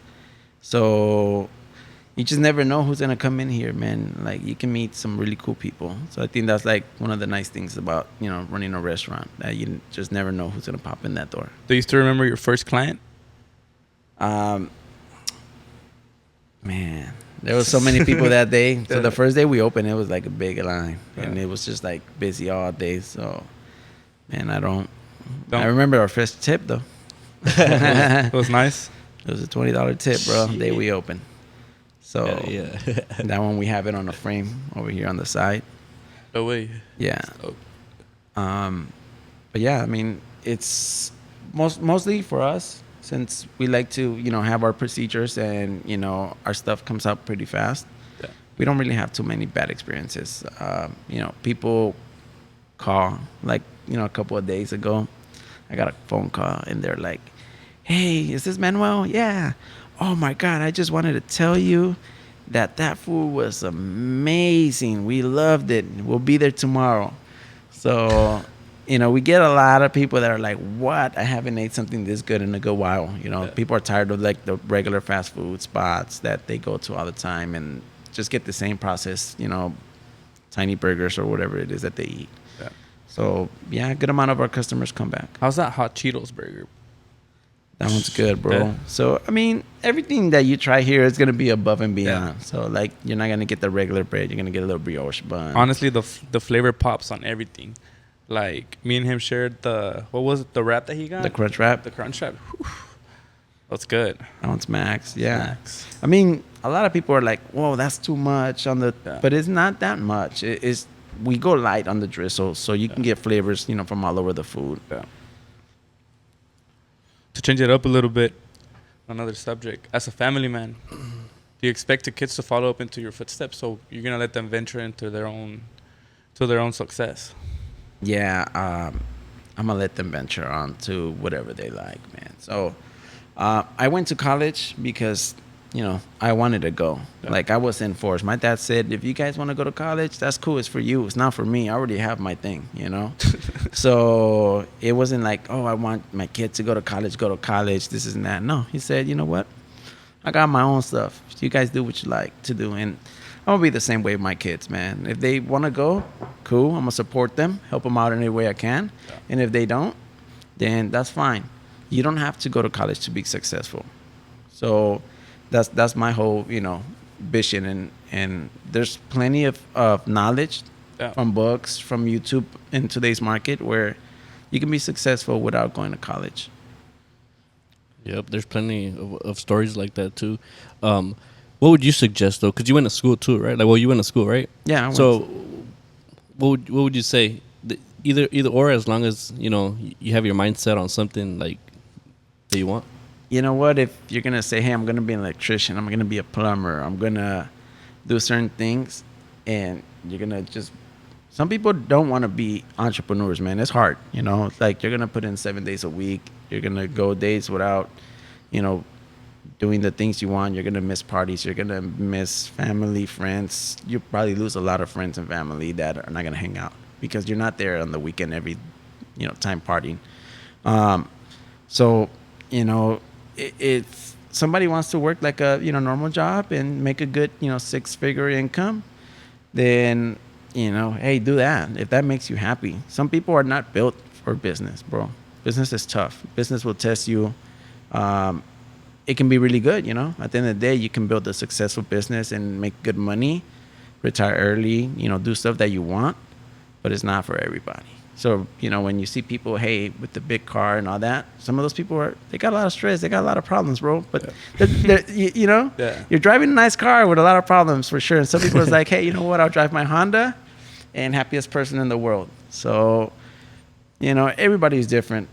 So you just never know who's going to come in here, man. Like, you can meet some really cool people. So I think that's, like, one of the nice things about, you know, running a restaurant, that you just never know who's going to pop in that door. Do you still remember your first client? Man, there was so many people that day. So the first day we opened, it was like a big line, and it was just like busy all day. So, man, I remember our first tip though. It was nice. It was a $20 tip, bro. The day we opened. So Yeah. that one we have it on a frame over here on the side. No way. Yeah. Oh. But yeah, I mean, it's mostly for us, since we like to, you know, have our procedures, and, you know, our stuff comes out pretty fast. Yeah. We don't really have too many bad experiences. You know, people call, like, you know, a couple of days ago, I got a phone call, and they're like, hey, is this Manuel? Yeah. Oh my God, I just wanted to tell you that food was amazing. We loved it. We'll be there tomorrow. So, you know, we get a lot of people that are like, what? I haven't ate something this good in a good while. You know, people are tired of like the regular fast food spots that they go to all the time and just get the same process, you know, tiny burgers or whatever it is that they eat. Yeah. So, yeah, a good amount of our customers come back. How's that hot Cheetos burger? That one's good, bro. Yeah. So, I mean, everything that you try here is going to be above and beyond. So, like, you're not going to get the regular bread. You're going to get a little brioche bun. Honestly, the flavor pops on everything. Like, me and him shared the wrap that he got? The crunch wrap. The crunch wrap. Whew. That's good. That one's max. Yeah. Max. I mean, a lot of people are like, whoa, that's too much on the... Yeah. But it's not that much. We go light on the drizzle, so you can get flavors, you know, from all over the food. Yeah. To change it up a little bit, another subject. As a family man, do you expect the kids to follow up into your footsteps? So you're gonna let them venture into their own success? Yeah, I'm gonna let them venture on to whatever they like, man. So I went to college because I wanted to go. Yeah. Like, I wasn't forced. My dad said, if you guys want to go to college, that's cool. It's for you. It's not for me. I already have my thing, So it wasn't like, oh, I want my kid to go to college, this and that. No, he said, you know what? I got my own stuff. You guys do what you like to do. And I'm going to be the same way with my kids, man. If they want to go, cool. I'm going to support them, help them out in any way I can. Yeah. And if they don't, then that's fine. You don't have to go to college to be successful. So that's my whole, vision. And there's plenty of knowledge from books, from YouTube in today's market where you can be successful without going to college. Yep, there's plenty of stories like that too. What would you suggest though? Because you went to school too, right? You went to school, right? Yeah. I went So, what would you say? Either or, as long as you have your mindset on something like that you want. You know what? If you're gonna say, "Hey, I'm gonna be an electrician. I'm gonna be a plumber. I'm gonna do certain things," and you're gonna just some people don't want to be entrepreneurs, man. It's hard, Like, you're gonna put in 7 days a week. You're gonna go days without, doing the things you want. You're gonna miss parties. You're gonna miss family, friends. You probably lose a lot of friends and family that are not gonna hang out because you're not there on the weekend every, time partying. So, if somebody wants to work like a normal job and make a good 6-figure income, then hey, do that if that makes you happy. Some people are not built for business, bro. Business is tough. Business will test you. It can be really good, At the end of the day, you can build a successful business and make good money, retire early, do stuff that you want, but it's not for everybody. So, when you see people, hey, with the big car and all that, some of those people they got a lot of stress. They got a lot of problems, bro. But, you're driving a nice car with a lot of problems for sure. And some people is like, hey, you know what? I'll drive my Honda and happiest person in the world. So, everybody's different.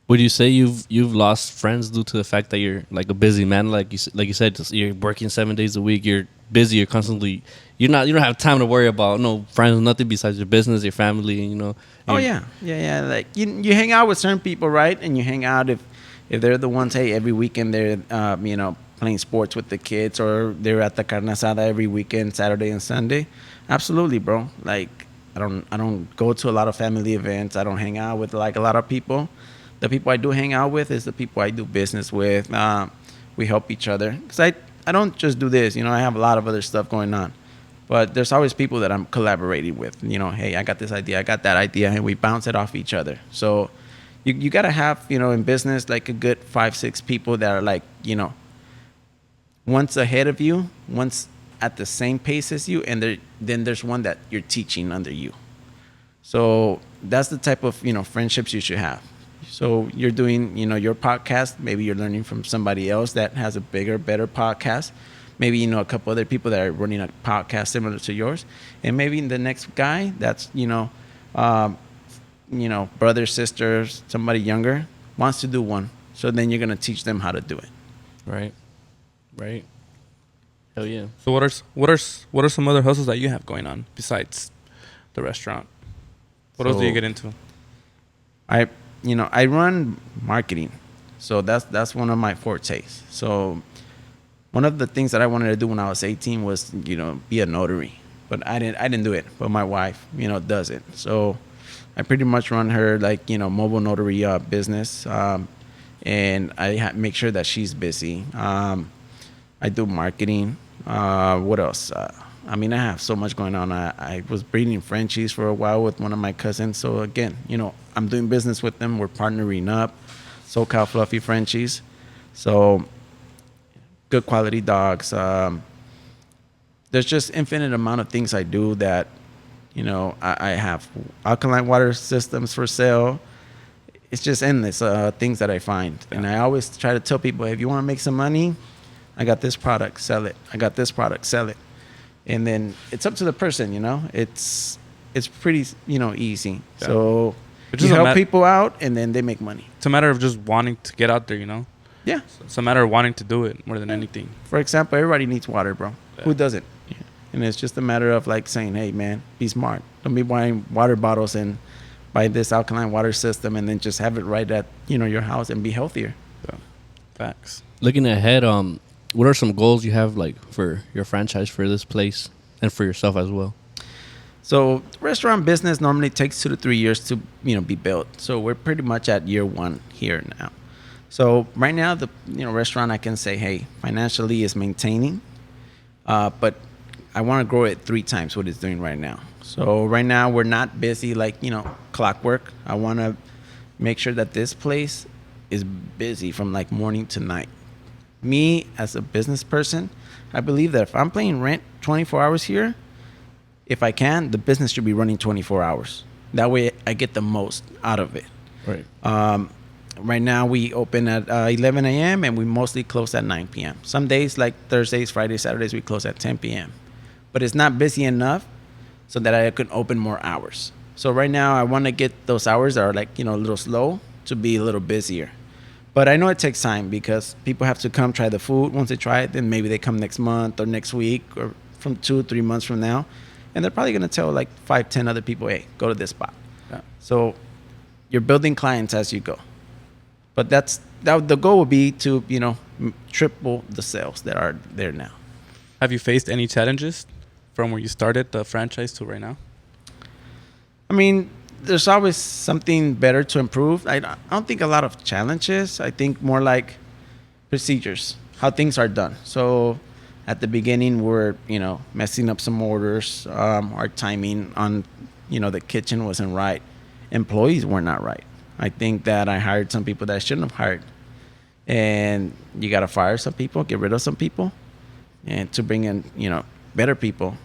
Would you say you've lost friends due to the fact that you're like a busy man, like you said, you're working 7 days a week, you're busy, you're constantly, you don't have time to worry about no friends, nothing besides your business, your family, Oh yeah. Like you hang out with certain people, right? And you hang out if they're the ones, hey, every weekend they're playing sports with the kids, or they're at the carne asada every weekend, Saturday and Sunday. Absolutely, bro. Like I don't go to a lot of family events. I don't hang out with like a lot of people. The people I do hang out with is the people I do business with. We help each other. Because I don't just do this. I have a lot of other stuff going on. But there's always people that I'm collaborating with. Hey, I got this idea. I got that idea. And we bounce it off each other. So you got to have, in business, like a good 5-6 people that are like, once ahead of you, once at the same pace as you. And then there's one that you're teaching under you. So that's the type of, friendships you should have. So you're doing, your podcast. Maybe you're learning from somebody else that has a bigger, better podcast. Maybe, a couple other people that are running a podcast similar to yours. And maybe the next guy that's, brother, sister, somebody younger wants to do one. So then you're going to teach them how to do it. Right. Hell yeah. So what are some other hustles that you have going on besides the restaurant? What else do you get into? I run marketing, so that's one of my fortes. So one of the things that I wanted to do when I was 18 was, be a notary, but I didn't do it. But my wife, does it. So I pretty much run her like, mobile notary business, and I make sure that she's busy. I do marketing. What else? I have so much going on. I was breeding Frenchies for a while with one of my cousins. So again, I'm doing business with them. We're partnering up. SoCal Fluffy Frenchies. So good quality dogs. There's just infinite amount of things I do that, I have alkaline water systems for sale. It's just endless things that I find. Yeah. And I always try to tell people, if you want to make some money, I got this product, sell it. I got this product, sell it. And then it's up to the person, It's pretty, easy. Yeah. So you help people out, and then they make money. It's a matter of just wanting to get out there, Yeah. It's a matter of wanting to do it more than anything. For example, everybody needs water, bro. Yeah. Who doesn't? Yeah. And it's just a matter of like saying, hey, man, be smart. Don't be buying water bottles and buy this alkaline water system and then just have it right at, your house and be healthier. Yeah. Facts. Looking ahead, what are some goals you have like for your franchise for this place and for yourself as well? So restaurant business normally takes 2 to 3 years to be built. So we're pretty much at year 1 here now. So right now the restaurant, I can say, hey, financially is maintaining, but I want to grow it 3 times what it's doing right now. So right now we're not busy like clockwork. I want to make sure that this place is busy from like morning to night. Me as a business person, I believe that if I'm paying rent 24 hours here, if I can, the business should be running 24 hours. That way I get the most out of it. Right. Right now we open at 11 a.m. and we mostly close at 9 p.m. Some days like Thursdays, Fridays, Saturdays, we close at 10 p.m. But it's not busy enough so that I could open more hours. So right now I want to get those hours that are like, a little slow to be a little busier. But I know it takes time because people have to come try the food. Once they try it, then maybe they come next month or next week or from 2-3 months from now. And they're probably going to tell like 5-10 other people, hey, go to this spot. Yeah. So you're building clients as you go. But the goal would be to, triple the sales that are there now. Have you faced any challenges from where you started the franchise to right now? I mean, there's always something better to improve. I don't think a lot of challenges. I think more like procedures, how things are done. So at the beginning, we're, messing up some orders. Our timing on, the kitchen wasn't right. Employees were not right. I think that I hired some people that I shouldn't have hired. And you got to fire some people, get rid of some people, and to bring in, better people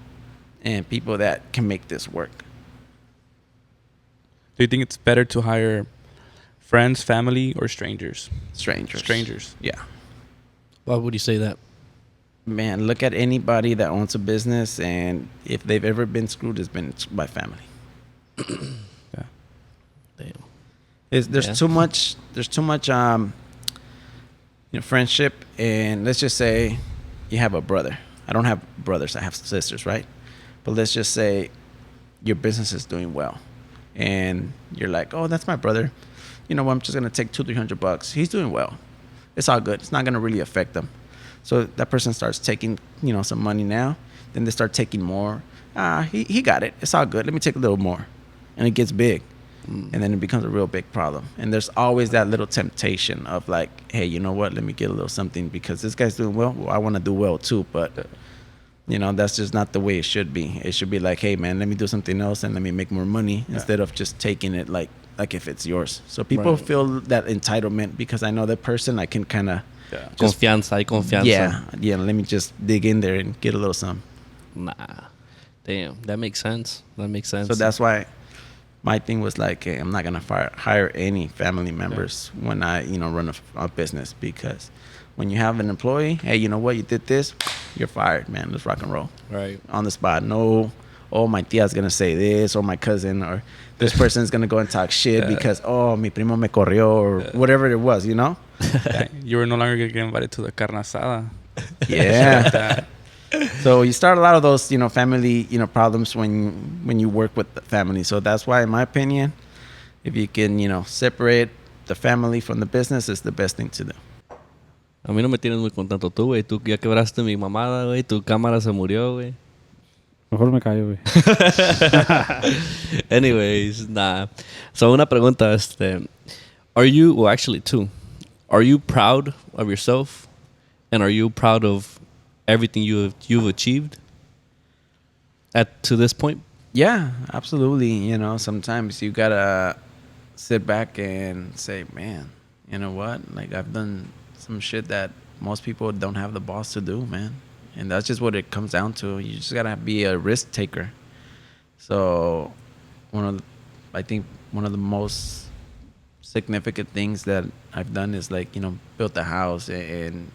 and people that can make this work. Do you think it's better to hire friends, family, or strangers? Strangers. Yeah. Why would you say that? Man, look at anybody that owns a business, and if they've ever been screwed, it's been by family. Yeah. Damn. There's too much friendship, and let's just say you have a brother. I don't have brothers, I have sisters, right? But let's just say your business is doing well, and you're like, oh, that's my brother. You know what? I'm just gonna take $200-300. He's doing well. It's all good. It's not gonna really affect them. So that person starts taking, some money now. Then they start taking more. He got it. It's all good. Let me take a little more, and it gets big. And then it becomes a real big problem. And there's always that little temptation of like, hey, you know what? Let me get a little something because this guy's doing well. Well, I want to do well too. But, that's just not the way it should be. It should be like, hey, man, let me do something else and let me make more money instead of just taking it like if it's yours. So people feel that entitlement because I know that person. I can kind of... Confianza. Yeah, let me just dig in there and get a little something. Nah. Damn, that makes sense. So that's why... My thing was like, hey, I'm not going to hire any family members when I, run a business because when you have an employee, hey, you know what? You did this, you're fired, man. Let's rock and roll. Right. On the spot. No, oh, my tia's going to say this or my cousin or this person's going to go and talk shit because, oh, mi primo me corrió or whatever it was, Yeah, you were no longer going to get invited to the carne asada. Yeah. So you start a lot of those, family, problems when you work with the family. So that's why, in my opinion, if you can, separate the family from the business, it's the best thing to do. A mí no me tienes muy contento tú, güey. Tú ya quebraste mi mamada, güey. Tu cámara se murió, güey. Mejor me callo, güey. Anyways, nah. So una pregunta, are you proud of yourself? And are you proud of everything you've achieved to this point? Yeah, absolutely. Sometimes you gotta sit back and say, man, you know what? Like I've done some shit that most people don't have the balls to do, man. And that's just what it comes down to. You just gotta be a risk taker. So I think one of the most significant things that I've done is like, built a house and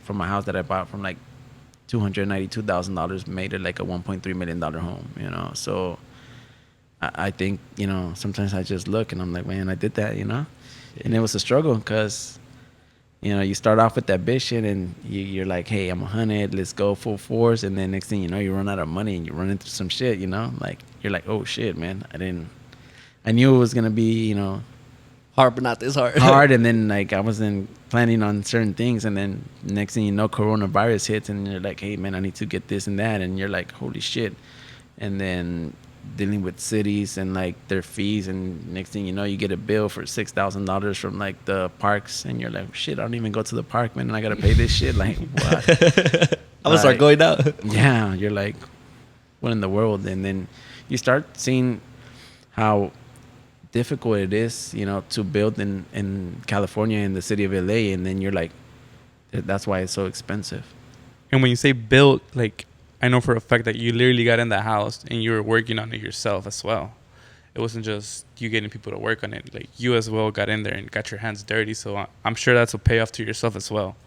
from a house that I bought from like $292,000 made it like a $1.3 million home, So I think, sometimes I just look and I'm like, man, I did that, And it was a struggle because, you start off with that vision and you're like, hey, I'm 100, let's go full force. And then next thing you know, you run out of money and you run into some shit, Like, you're like, oh shit, man. I knew it was going to be, Hard, but not this hard. hard, and then like I wasn't planning on certain things, and then next thing you know, coronavirus hits, and you're like, hey man, I need to get this and that, and you're like, holy shit. And then dealing with cities and like their fees, and next thing you know, you get a bill for $6,000 from like the parks, and you're like, shit, I don't even go to the park, man, and I gotta pay this shit. Like, what? I'm gonna start going out. Yeah, you're like, what in the world? And then you start seeing how difficult it is, you know, to build in California, in the city of LA, and then you're like, that's why it's so expensive. And when you say built, like, I know for a fact that you literally got in the house and you were working on it yourself as well. It wasn't just you getting people to work on it. Like, you as well got in there and got your hands dirty. So I'm sure that's a payoff to yourself as well.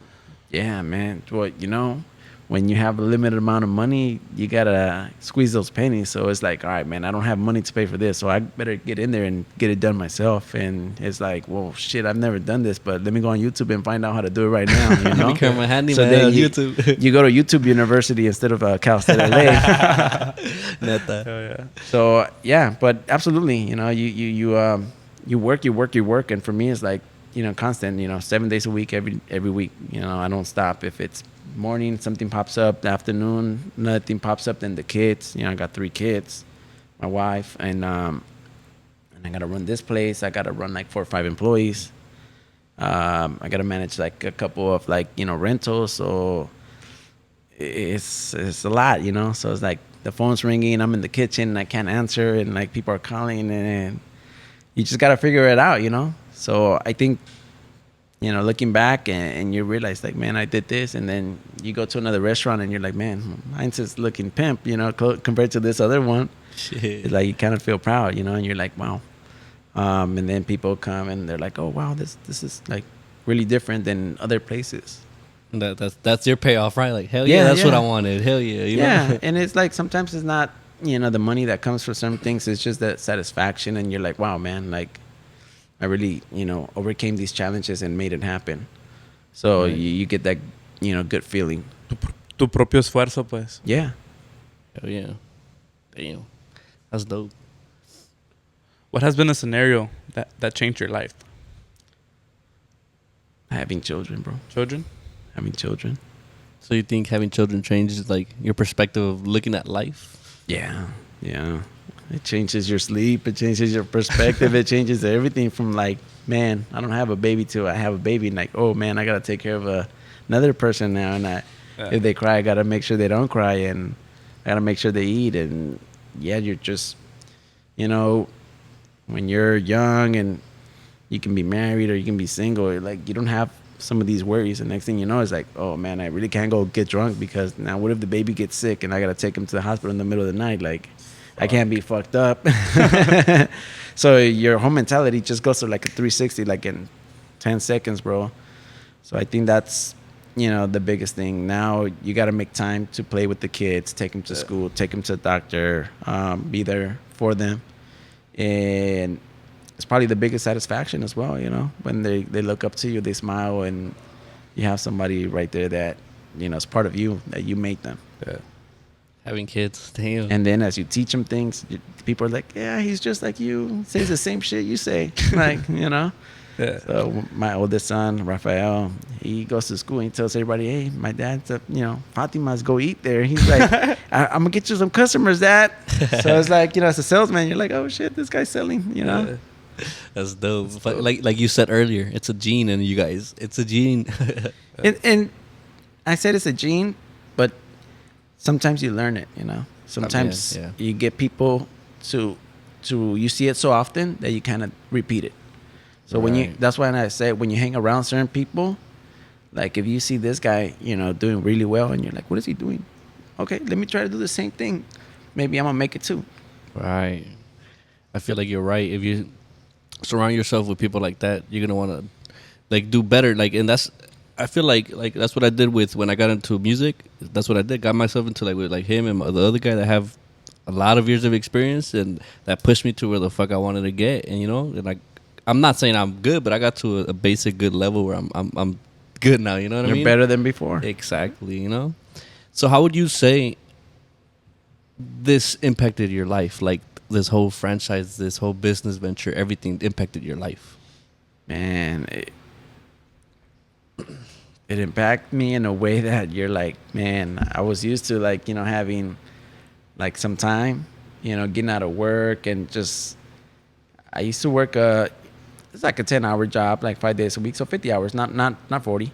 Yeah, man. Well, you know, when you have a limited amount of money, you gotta squeeze those pennies. So it's like, all right, man, I don't have money to pay for this, so I better get in there and get it done myself. And it's like, well, shit, I've never done this, but let me go on YouTube and find out how to do it right now. You know, Become a handyman so then on you, YouTube. you go to YouTube University instead of Cal State LA. Neta. Oh, yeah. So yeah, but absolutely, you know, you work, and for me, it's like, you know, constant, you know, 7 days a week, every week. You know, I don't stop. If it's morning, something pops up. The afternoon, nothing pops up. Then the kids, you know, I got 3 kids, my wife, and I gotta run this place. I gotta run like 4 or 5 employees. I gotta manage like a couple of like, you know, rentals. So it's a lot, you know. So it's like the phone's ringing, I'm in the kitchen, and I can't answer, and like people are calling, and you just gotta figure it out, you know. So I think, you know, looking back and you realize like, man, I did this, and then you go to another restaurant and you're like, man, mine's just looking pimp, you know, compared to this other one. Shit. It's like you kind of feel proud, you know, and you're like, wow. And then people come and they're like, oh wow, this is like really different than other places. That's your payoff, right? Like, hell yeah, that's what I wanted. Hell yeah, you know? And it's like sometimes it's not, you know, the money that comes for some things. It's just that satisfaction, and you're like, wow, man, like I really, you know, overcame these challenges and made it happen. So Right. you get that, you know, good feeling. Tu propio esfuerzo, pues. Yeah. Hell yeah. Damn. That's dope. What has been a scenario that changed your life? Having children, bro. Children? Having children. So you think having children changes like your perspective of looking at life? Yeah. Yeah. It changes your sleep. It changes your perspective. It changes everything from like, man, I don't have a baby to I have a baby. And like, oh man, I got to take care of another person now. And if they cry, I got to make sure they don't cry. And I got to make sure they eat. And yeah, you're just, you know, when you're young and you can be married or you can be single, like you don't have some of these worries. And next thing you know, it's like, oh man, I really can't go get drunk because now what if the baby gets sick and I got to take him to the hospital in the middle of the night? Like, I can't be fucked up. So your whole mentality just goes to like a 360, like in 10 seconds, bro. So I think that's, you know, the biggest thing. Now you got to make time to play with the kids, take them to school, take them to the doctor, be there for them. And it's probably the biggest satisfaction as well, you know, when they look up to you, they smile, and you have somebody right there that, you know, is part of you, that you made them. Yeah. Having kids, damn. And then as you teach them things, people are like, yeah, he's just like you. Says the same shit you say. Like, you know? Yeah. So my oldest son, Rafael, he goes to school and he tells everybody, hey, my dad's, you know, Fatimas, go eat there. He's like, I'm going to get you some customers, Dad. So it's like, you know, as a salesman, you're like, oh, shit, this guy's selling, you know? That's dope. But like you said earlier, it's a gene, and you guys, it's a gene. And I said it's a gene, but sometimes you learn it, you know. Sometimes yeah. you get people to you see it so often that you kind of repeat it. So that's why I say when you hang around certain people, like if you see this guy, you know, doing really well, and you're like, what is he doing? Okay, let me try to do the same thing. Maybe I'm gonna make it too. Right. I feel like you're right. If you surround yourself with people like that, you're gonna want to like do better. Like, and that's, I feel like that's what I did with when I got into music. That's what I did. Got myself into like with like him and the other guy that have a lot of years of experience, and that pushed me to where the fuck I wanted to get. And you know, and like, I'm not saying I'm good, but I got to a basic good level where I'm good now. You know what I mean? You're better than before. Exactly. You know. So how would you say this impacted your life? Like this whole franchise, this whole business venture, everything impacted your life. man, it impacted me in a way that you're like, man, I was used to like, having like some time, getting out of work and just, I used to work it's like a 10-hour job, like 5 days a week, so 50 hours, not 40.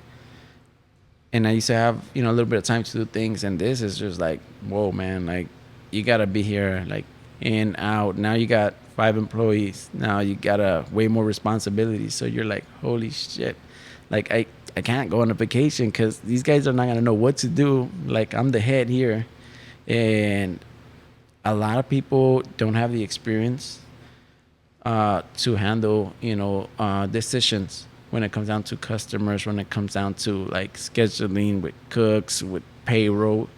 And I used to have, a little bit of time to do things, and this is just like, whoa, man, like you gotta be here, like in, out. Now you got 5 employees. Now you got way more responsibilities. So you're like, holy shit, like I can't go on a vacation because these guys are not gonna know what to do. Like I'm the head here, and a lot of people don't have the experience to handle, decisions when it comes down to customers, when it comes down to like scheduling with cooks, with payroll.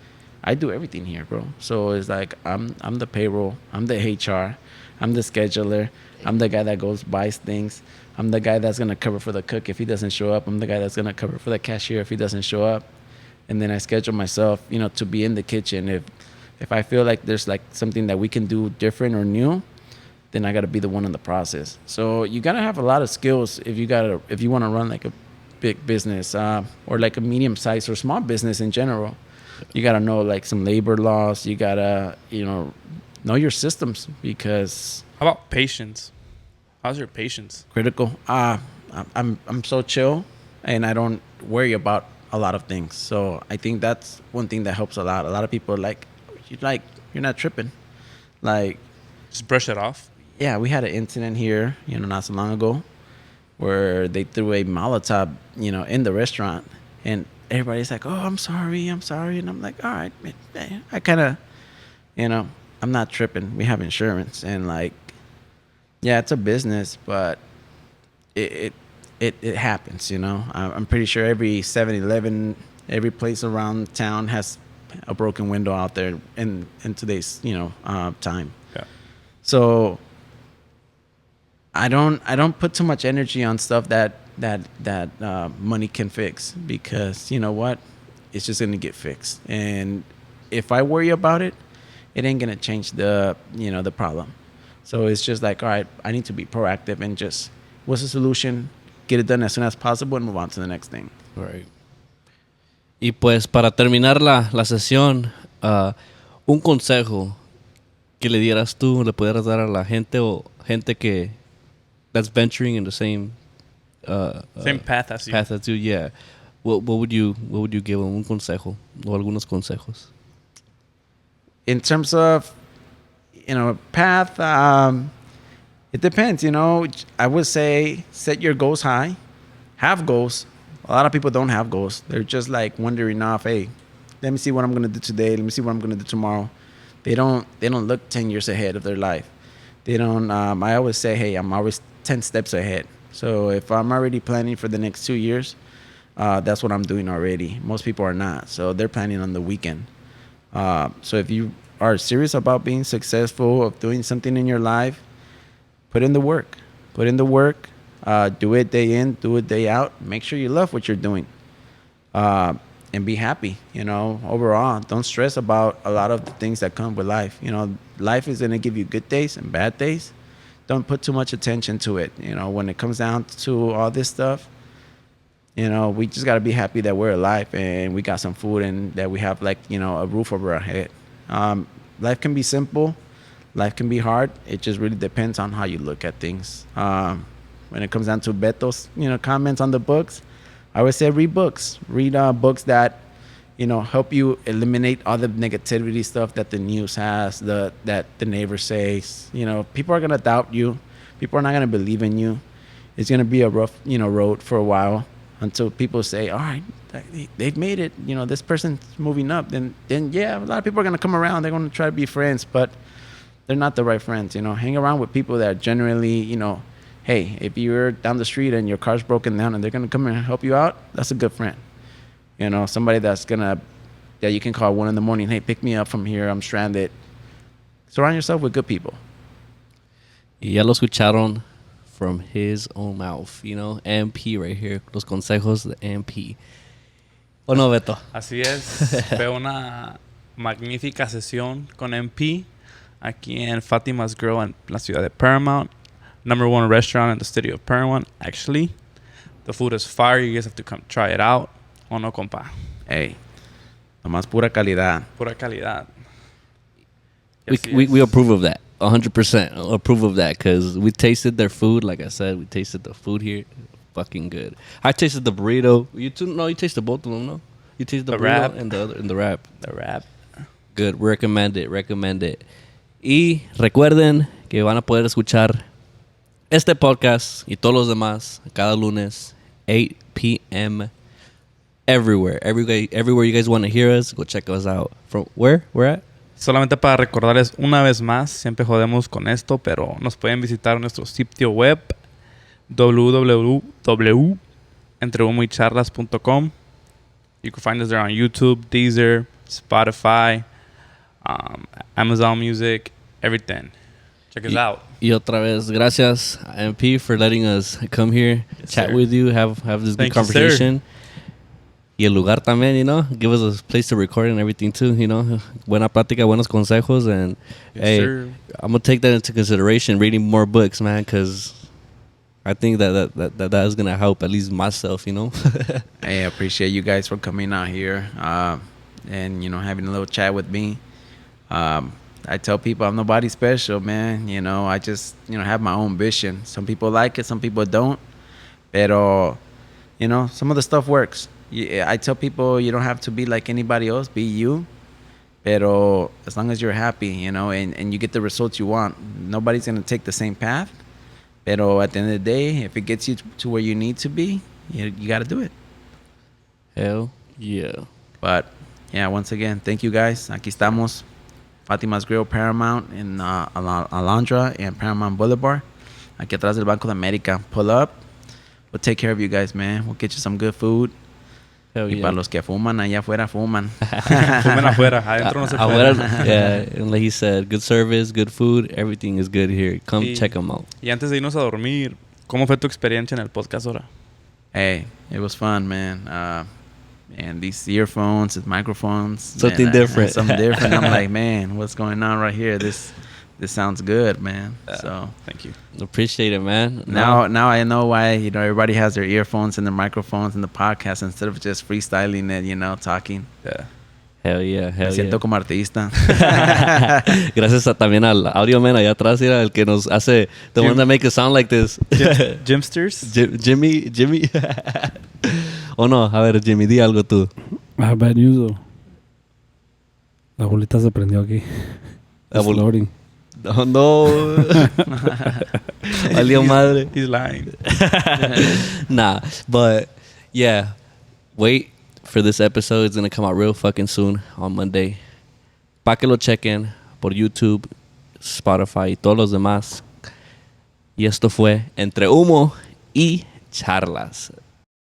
I do everything here, bro. So it's like I'm the payroll, I'm the HR, I'm the scheduler, I'm the guy that goes buys things, I'm the guy that's gonna cover for the cook if he doesn't show up, I'm the guy that's gonna cover for the cashier if he doesn't show up, and then I schedule myself, to be in the kitchen. If I feel like there's like something that we can do different or new, then I gotta be the one in the process. So you gotta have a lot of skills if you want to run like a big business or like a medium-sized or small business in general. You gotta know like some labor laws. You gotta know your systems, because How about patience? How's your patience? critical. I'm so chill, and I don't worry about a lot of things. So I think that's one thing that helps a lot. A lot of people are like you're not tripping, like. Just brush it off. Yeah, we had an incident here, not so long ago, where they threw a Molotov, in the restaurant, and everybody's like, "Oh, I'm sorry," and I'm like, "All right, man, I kind of, I'm not tripping. We have insurance, and like, yeah, it's a business, but it happens, I'm pretty sure every 7-Eleven, every place around town has a broken window out there in today's, time. Yeah. So I don't put too much energy on stuff that money can fix, because you know what, it's just gonna get fixed. And if I worry about it, it ain't gonna change the problem. So it's just like, all right, I need to be proactive and just, what's the solution? Get it done as soon as possible and move on to the next thing. Right. Y pues para terminar la sesión, un consejo que le dieras tú, le pudieras dar a la gente o gente que that's venturing in the same path as you. Path as you, yeah. What would you give them? Un consejo o algunos consejos. In terms of path, it depends. I would say set your goals high, have goals. A lot of people don't have goals. They're just like wandering off. Hey, let me see what I'm gonna do today. Let me see what I'm gonna do tomorrow. They don't look 10 years ahead of their life. They don't. I always say, hey, I'm always 10 steps ahead. So if I'm already planning for the next 2 years, that's what I'm doing already. Most people are not. So they're planning on the weekend. So if you are serious about being successful, of doing something in your life, put in the work. Put in the work. Do it day in, do it day out. Make sure you love what you're doing. And be happy, overall. Don't stress about a lot of the things that come with life. Life is going to give you good days and bad days. Don't put too much attention to it. When it comes down to all this stuff, we just got to be happy that we're alive and we got some food and that we have like, a roof over our head. Life can be simple. Life can be hard. It just really depends on how you look at things. When it comes down to Beto's, comments on the books, I would say read books. Read books that, help you eliminate all the negativity stuff that the news has, that the neighbor says. People are gonna doubt you. People are not gonna believe in you. It's gonna be a rough, road for a while until people say, all right, they've made it. This person's moving up. Then yeah, a lot of people are gonna come around. They're gonna try to be friends, but they're not the right friends. Hang around with people that generally, hey, if you're down the street and your car's broken down and they're going to come and help you out, that's a good friend. Somebody that you can call 1 a.m, hey, pick me up from here, I'm stranded. Surround yourself with good people. Y ya lo escucharon from his own mouth, MP right here, los consejos de MP. ¿O no, Beto? Así es. Fue una magnífica sesión con MP aquí en Fatima's Grill en la ciudad de Paramount. #1 restaurant in the city of Paramount. Actually, the food is fire. You guys have to come try it out. ¿O no, compa? Hey, nomás pura calidad. Pura calidad. We approve of that. 100% approve of that because we tasted their food. Like I said, we tasted the food here. Fucking good. I tasted the burrito. You tasted both of them, no? You tasted the burrito wrap. and the wrap. The wrap. Good. Recommend it. Y recuerden que van a poder escuchar este podcast y todos los demás cada lunes, 8 p.m. everywhere. Everywhere you guys want to hear us, go check us out. From where? Where at? Solamente para recordarles una vez más, siempre jodemos con esto, pero nos pueden visitar en nuestro sitio web www.entrehumoycharlas.com. You can find us there on YouTube, Deezer, Spotify, Amazon Music, everything. Check us out. Y otra vez, gracias MP for letting us come here, Yes, chat sir. with you, have this good Thank you, sir. conversation. Y el lugar también, give us a place to record and everything too, Buena plática, buenos consejos, and Yes, hey, sir. I'm gonna take that into consideration, reading more books, man, because I think that is gonna help at least myself, Hey, I appreciate you guys for coming out here and, having a little chat with me. I tell people I'm nobody special, man. I just, have my own vision. Some people like it, some people don't. Pero, some of the stuff works. I tell people you don't have to be like anybody else. Be you. Pero as long as you're happy, and you get the results you want, nobody's going to take the same path. Pero at the end of the day, if it gets you to where you need to be, you got to do it. Hell yeah. But, yeah, once again, thank you guys. Aquí estamos. Fatima's Grill, Paramount in Alondra and Paramount Boulevard. Aquí atrás del Banco de América. Pull up. We'll take care of you guys, man. We'll get you some good food. Hell Y yeah. para los que fuman, allá afuera fuman. Fumen afuera, adentro no se Afuera, puede. yeah, and like he said, good service, good food, everything is good here. Come Y- check them out. Y antes de irnos a dormir, ¿cómo fue tu experiencia en el podcast ahora? Hey, it was fun, man. And these earphones, these microphones. Something man, different. Something different. I'm like, man, what's going on right here? This sounds good, man. So Thank you. Appreciate it, man. now I know why, everybody has their earphones and their microphones in the podcast instead of just freestyling it, talking. Yeah. Hell yeah, Me hell siento yeah. como artista. Gracias también al audio man allá atrás, era el que nos hace, the Jim- one that make it sound like this. Gymsters? Jimmy. O no, a ver, Jimmy, di algo tú. I have bad news, though. La bolita se prendió aquí. La It's bol- loading. Oh, no. Valió madre. He's lying. Nah, but yeah, wait for this episode. It's gonna come out real fucking soon on Monday. Pa' que lo chequen por YouTube, Spotify y todos los demás. Y esto fue Entre Humo y Charlas.